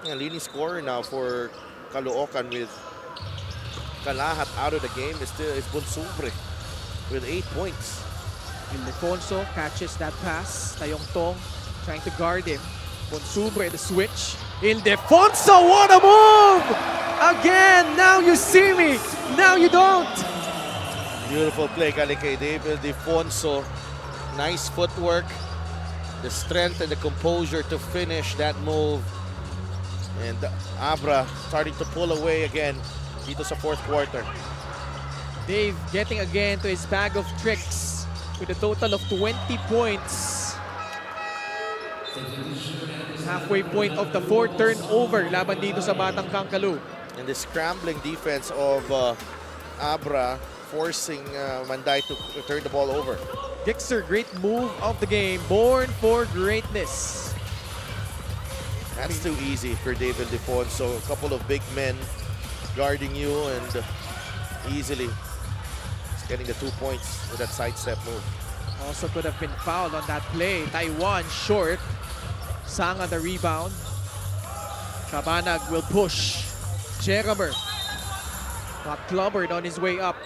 Leading scorer now for Caloocan with Kalahat out of the game is Bonsubre with 8 points. Ildefonso catches that pass. Tayong Tong trying to guard him. Bonsubre the switch. Ildefonso, what a move! Again, now you see me, now you don't. Beautiful play galing kay David Ildefonso. Nice footwork, the strength and the composure to finish that move. And Abra starting to pull away again dito sa fourth quarter. Dave getting again to his bag of tricks with a total of 20 points. Halfway point of the fourth turnover laban dito sa Batang Kangkalu. And the scrambling defense of Abra forcing Manday to turn the ball over. Gixer, great move of the game, born for greatness. That's too easy for David Ildefonso. A couple of big men guarding you and easily getting the 2 points with that sidestep move. Also could have been fouled on that play. Taiwan short. Sanga the rebound. Kabanag will push. Jeramer got clobbered on his way up.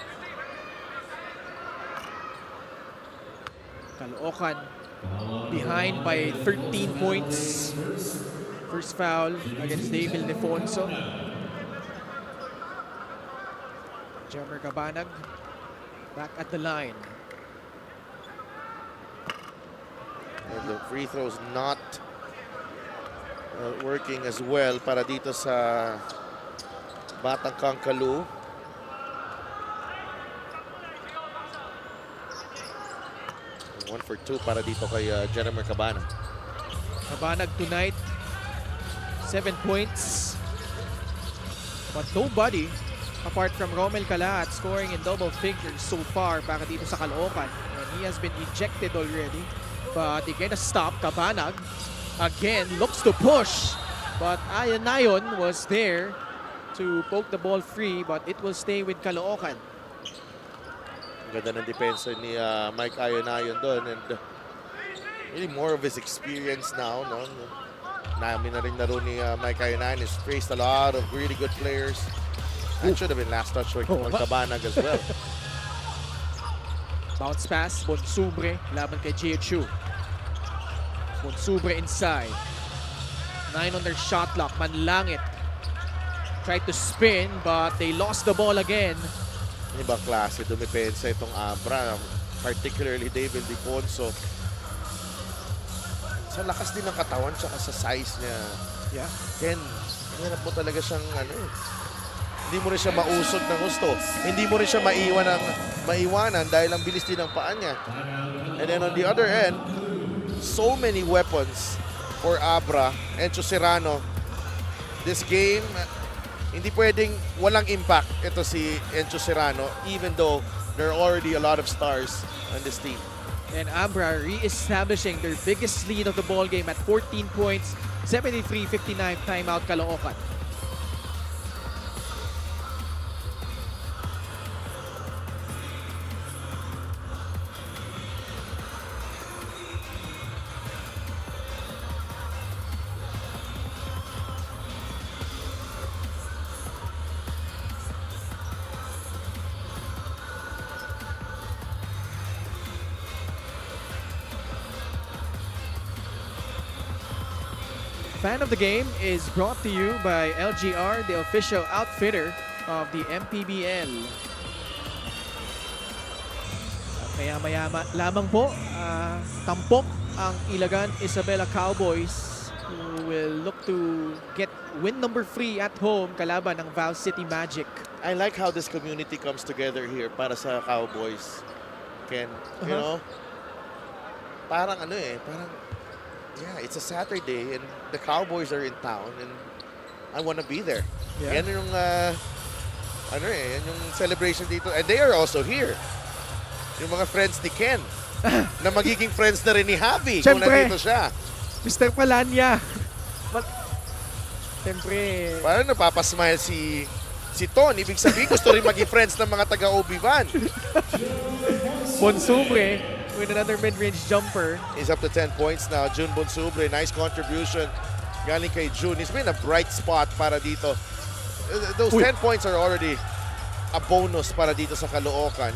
Caloocan behind by 13 points. First foul against David Ildefonso. Jeramer Kabanag back at the line. And the free throws not working as well para dito sa Batang Kangkalu. One for 2 para dito kay Jeramer Kabanag. Kabanag tonight, 7 points. But nobody apart from Romel Kalahat scoring in double figures so far para dito sa Caloocan. And he has been ejected already. But again, a stop. Kabanag again looks to push. But Ayonayon was there to poke the ball free, but it will stay with Caloocan. Ganda ng depensa ni Mike Ayonayon doon. And really more of his experience now. No? Namin na rin laro ni Mike Ayonayon. He's faced a lot of really good players. That should have been last touch for Kabanag as well. Bounce pass, Bonsubre, laban kay Jiu-Chu. Bonsubre inside. 9 on their shot clock, Manlangit. Tried to spin, but they lost the ball again. Ibang klase dumipensa itong Abra, particularly David Ildefonso. Sa lakas din ng katawan, tsaka sa size niya. Yeah. Ken, hirap mo talaga siyang hindi mo rin siya mausog ng gusto. Hindi mo rin siya maiwanan dahil ang bilis din ng paa niya. And then on the other end, so many weapons for Abra. Encho Serrano. This game, hindi pwedeng walang impact ito si Encho Serrano even though there are already a lot of stars on this team. And Abra re-establishing their biggest lead of the ball game at 14 points, 73-59 timeout Caloocan. Fan of the Game is brought to you by LGR, the official outfitter of the MPBL. At maya-maya lamang po, tampok ang Ilagan Isabela Cowboys, who will look to get win number 3 at home kalaban ng Val City Magic. I like how this community comes together here para sa Cowboys. Ken, you know, parang yeah, it's a Saturday and the Cowboys are in town and I want to be there. Yeah. Yan yung yan yung celebration dito. And they are also here. Yung mga friends ni Ken na magiging friends na rin ni Javi kung Siyempre. nandito siya. Mr. Palanya. Siyempre, Parang napapasmile si Ton. Ibig sabihin gusto rin maging friends ng mga taga-Obi-Wan. Bonsubre with another mid-range jumper. He's up to 10 points now. Jun Bonsubre, nice contribution. Galing kay Jun. He's been a bright spot para dito. Those 10 points are already a bonus para dito sa Caloocan.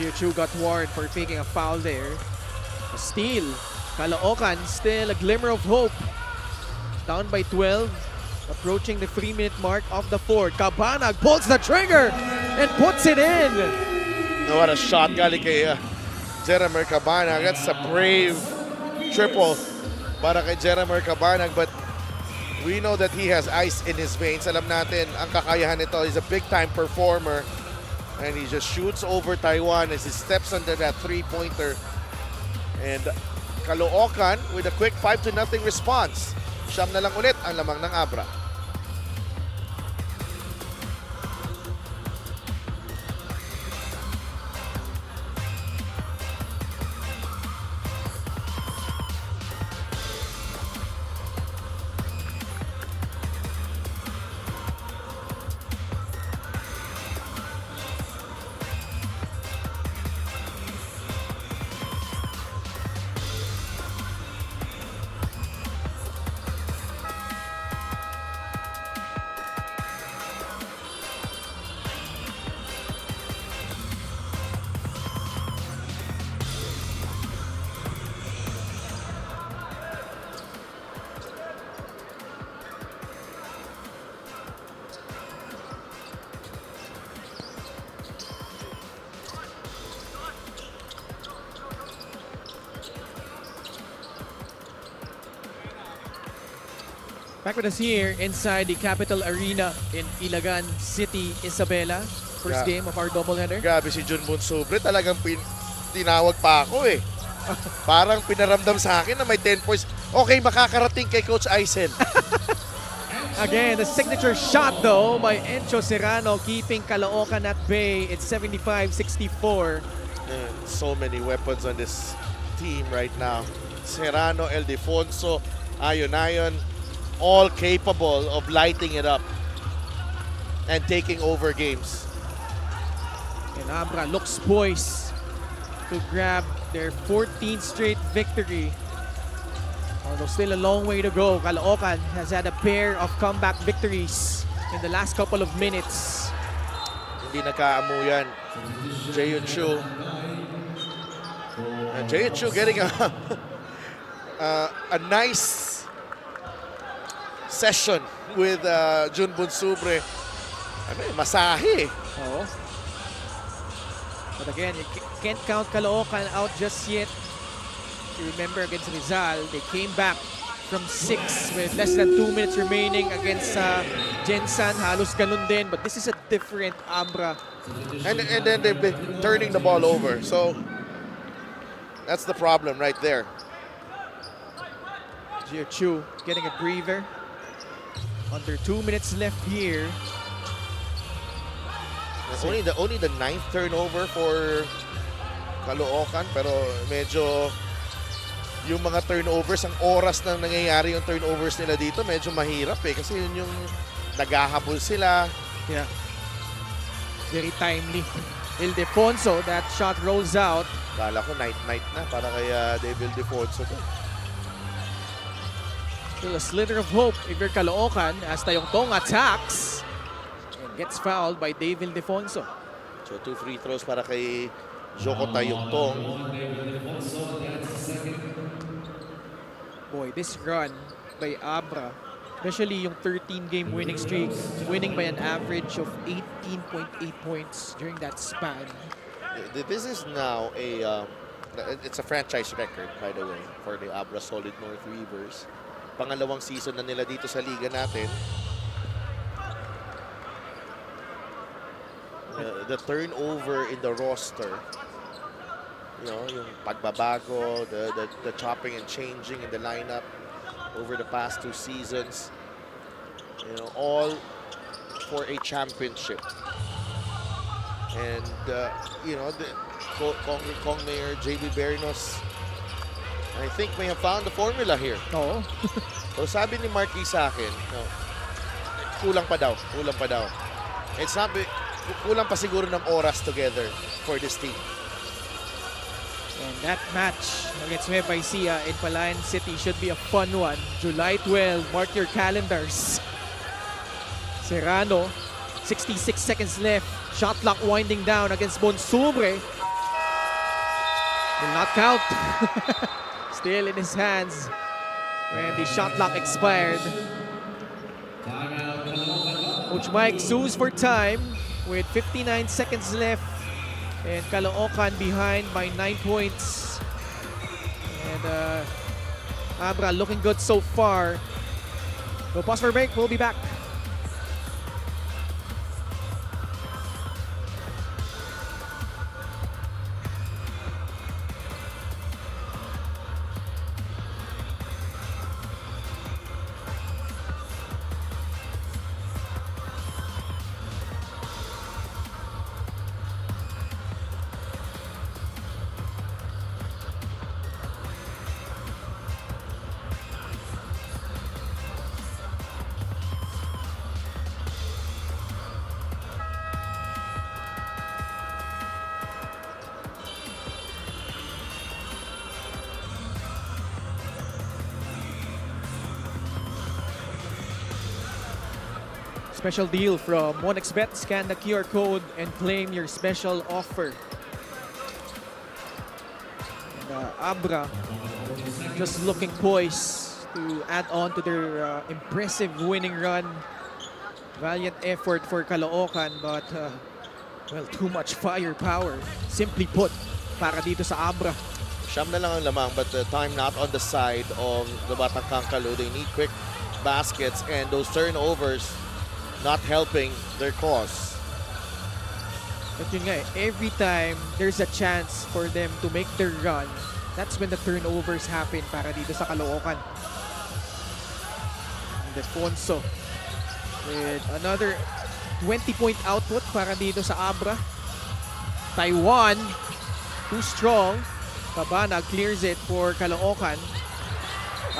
Gio got warned for taking a foul there. A steal. Caloocan still a glimmer of hope. Down by 12. Approaching the 3-minute mark of the fourth. Cabanag pulls the trigger and puts it in. Oh, what a shot galing kay Jeremer Cabanag. That's a brave triple para kay Jeremer Cabanag. But we know that he has ice in his veins. Alam natin ang kakayahan nito. He's a big-time performer. And he just shoots over Taiwan as he steps under that three-pointer. And Caloocan with a quick 5-0 response. Siyam na lang ulit ang lamang ng Abra. Back with us here inside the Capital Arena in Ilagan City, Isabela. First game of our doubleheader. Grabe si Jun Bonsubre. Talagang tinawag pa ako eh. Parang pinaramdam sa akin na may 10 points. Okay, makakarating kay Coach Eisen. Again, the signature shot though by Encho Serrano keeping Caloocan at bay. It's 75-64. So many weapons on this team right now. Serrano, Ildefonso, Ayon, all capable of lighting it up and taking over games. And Abra looks poised to grab their 14th straight victory. Although still a long way to go, Caloocan has had a pair of comeback victories in the last couple of minutes. Hindi nakaamuyan. Jaehyun Chu. And Jaehyun Chu getting a nice session with Jun Bonsubre. I mean, masahe. Oh. But again, you can't count Caloocan out just yet. You remember against Rizal, they came back from 6 with less than 2 minutes remaining against Gensan. Halos ganun din, but this is a different Abra. And then they've been turning the ball over. So that's the problem right there. Gio Chu getting a breather. Under 2 minutes left here. Only the 9th turnover for Caloocan, pero medyo yung mga turnovers, ang oras nang nangyayari yung turnovers nila dito, medyo mahirap eh kasi yun yung naghahabol sila. Yeah. Very timely. Ildefonso, that shot rolls out. Kala ko night na para kay Dave Ildefonso to. Still a slither of hope if you're Caloocan as Tayong Tong attacks and gets fouled by Dave Ildefonso. So 2 free throws para kay Joko Tayong Tong. boy, this run by Abra, especially yung 13-game winning streak, winning by an average of 18.8 points during that span. This is now it's a franchise record, by the way, for the Abra Solid North Weavers. Pangalawang season na nila dito sa liga natin. The turnover in the roster, you know, yung pagbabago, the chopping and changing in the lineup over the past 2 seasons, you know, all for a championship. And you know, Kong Mayor JB Berinos, I think may have found the formula here. Oo. So sabi ni Marquis sa akin, no, kulang pa daw. It's not kulang pa siguro ng oras together for this team. And that match against Nueva Ecija in Palayan City should be a fun one. July 12, mark your calendars. Serrano, 66 seconds left. Shot clock winding down against Bonsubre. Will not count. Still in his hands when the shot clock expired. Coach Mike sues for time with 59 seconds left. And Caloocan behind by 9 points. And Abra looking good so far. We'll pause for a break. We'll be back. Special deal from 1xBet. Scan the QR code and claim your special offer. And, Abra just looking poised to add on to their impressive winning run. Valiant effort for Caloocan, but well, too much firepower. Simply put, para dito sa Abra. Siyam na lang ang lamang, but time not on the side of the Batang Kangkalo. They need quick baskets, and those turnovers not helping their cause. But yun nga, every time there's a chance for them to make their run, that's when the turnovers happen para dito sa Caloocan. Defonso with another 20-point output para dito sa Abra. Taiwan, too strong. Pabanag clears it for Caloocan.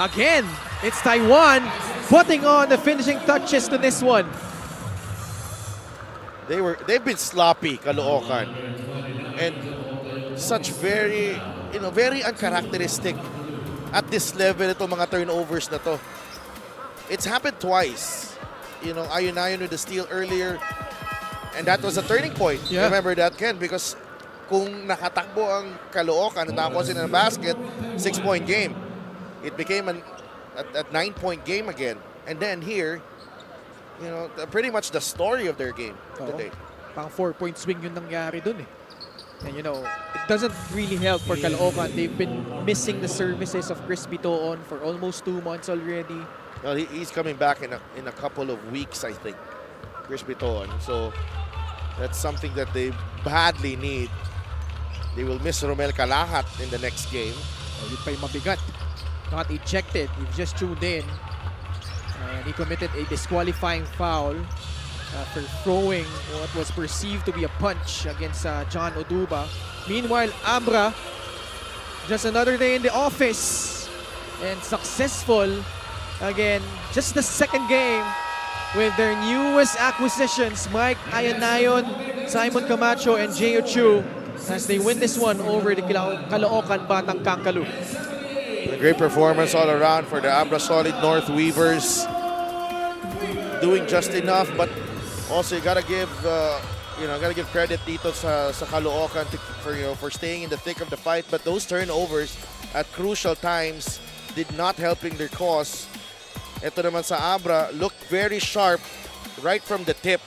Again, it's Taiwan putting on the finishing touches to this one. They've been sloppy, Caloocan, and such very uncharacteristic at this level itong mga turnovers na to. It's happened twice. You know, Ayunayon with the steal earlier, and that was a turning point. Yeah. Remember that, Ken? Because kung nakatakbo ang Caloocan at nakakuha sila ng basket, 6-point game. It became a 9-point game again. And then here, you know, pretty much the story of their game today. Pang 4-point swing yung nangyari dun eh. And you know, it doesn't really help for Caloocan. They've been missing the services of Chris Bitoon for almost 2 months already. Well, he's coming back in a couple of weeks, I think, Chris Bitoon. So that's something that they badly need. They will miss Romel Calahat in the next game. Yun pa yung mabigat. Not ejected. You've just tuned in. And he committed a disqualifying foul for throwing what was perceived to be a punch against John Oduba. Meanwhile, Abra, just another day in the office and successful again. Just the second game with their newest acquisitions, Mike Ayanayon, Simon Camacho, and Jeo Chu, as they win this one over the Caloocan Batang Kangkalo. A great performance all around for the Abra Solid North Weavers. Doing just enough, but also you gotta give credit dito sa Caloocan for staying in the thick of the fight. But those turnovers at crucial times did not helping their cause. Ito naman sa Abra, looked very sharp right from the tip.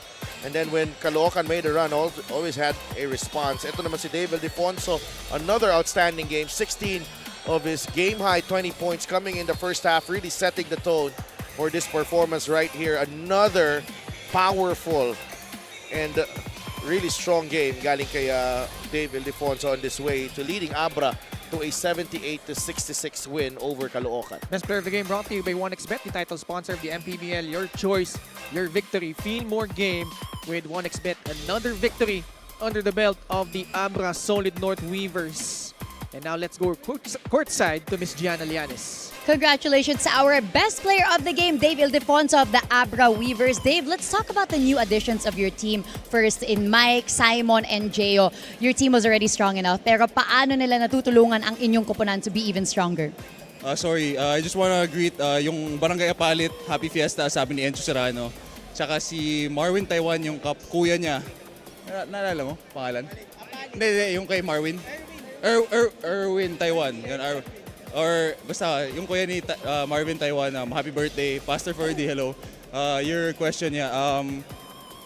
And then when Caloocan made a run, always had a response. Ito naman si Dave Ildefonso, another outstanding game. 16 of his game-high 20 points coming in the first half, really setting the tone for this performance right here. Another powerful and really strong game galing kay Dave Ildefonso on this way to leading Abra to a 78-66 win over Caloocan. Best player of the game brought to you by 1xBet, the title sponsor of the MPBL. Your choice, your victory. Feel more game with 1xBet. Another victory under the belt of the Abra Solid North Weavers. And now let's go courtside to Miss Gianna Lianes. Congratulations to our best player of the game, Dave Ildefonso of the Abra Weavers. Dave, let's talk about the new additions of your team. First in Mike, Simon, and Geo. Your team was already strong enough, pero paano nila natutulungan ang inyong koponan to be even stronger? I just wanna greet yung Barangay Apalit, Happy Fiesta, sabi ni Enzo Serrano. Tsaka si Marwin Taiwan, yung kuya niya. Naalala mo pangalan? Hindi, yung kay Marwin. Erwin Taiwan. Yun, or basta, yung kuya ni Marvin Taiwan, happy birthday. Pastor Ferdy, hello. Your question, yeah.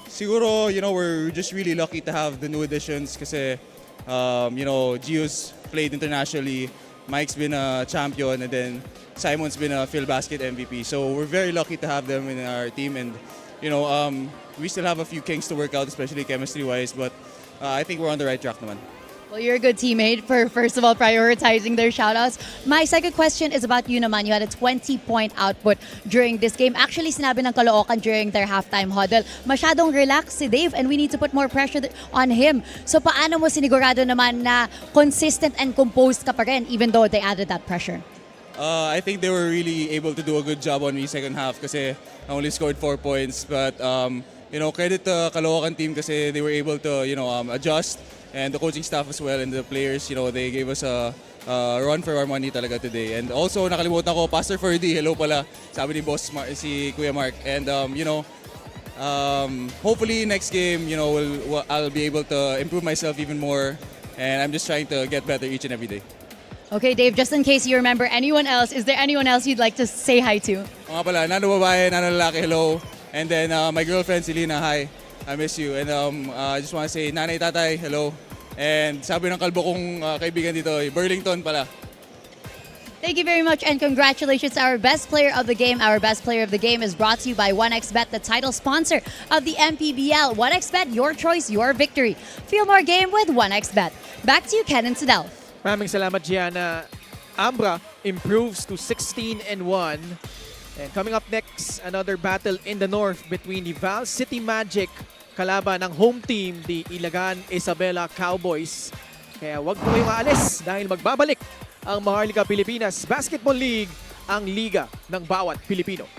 Siguro, we're just really lucky to have the new additions kasi, Gio's played internationally, Mike's been a champion, and then Simon's been a PhilBasket MVP. So we're very lucky to have them in our team, and, we still have a few kinks to work out, especially chemistry-wise, but I think we're on the right track naman. Well, you're a good teammate for, first of all, prioritizing their shoutouts. My second question is about you naman. You had a 20-point output during this game. Actually, sinabi ng Caloocan during their halftime huddle, masyadong relaxed si Dave and we need to put more pressure on him. So paano mo sinigurado naman na consistent and composed ka pa rin even though they added that pressure? I think they were really able to do a good job on me second half kasi I only scored 4 points. But, credit to Caloocan team kasi they were able to, adjust. And the coaching staff as well and the players, they gave us a run for our money talaga today. And also, nakalimutan ko, Pastor Ferdy, hello pala, sabi ni Boss si Kuya Mark. And, hopefully next game, I'll be able to improve myself even more. And I'm just trying to get better each and every day. Okay, Dave, just in case you remember anyone else, is there anyone else you'd like to say hi to? Mga pala, nano babae, nano lalaki, hello. And then my girlfriend, Selena, hi. I miss you. And I just want to say, nanay, tatay, hello. And sabi ng kalbo kong kaibigan dito, Burlington pala. Thank you very much and congratulations to our best player of the game. Our best player of the game is brought to you by 1xBet, the title sponsor of the MPBL. 1xBet, your choice, your victory. Feel more game with 1xBet. Back to you, Ken and Sidel. Maraming salamat, Gianna. Abra improves to 16-1. And coming up next, another battle in the north between the Val City Magic kalaban ng home team, the Ilagan Isabela Cowboys. Kaya wag po kayong aalis dahil magbabalik ang Maharlika Pilipinas Basketball League, ang liga ng bawat Pilipino.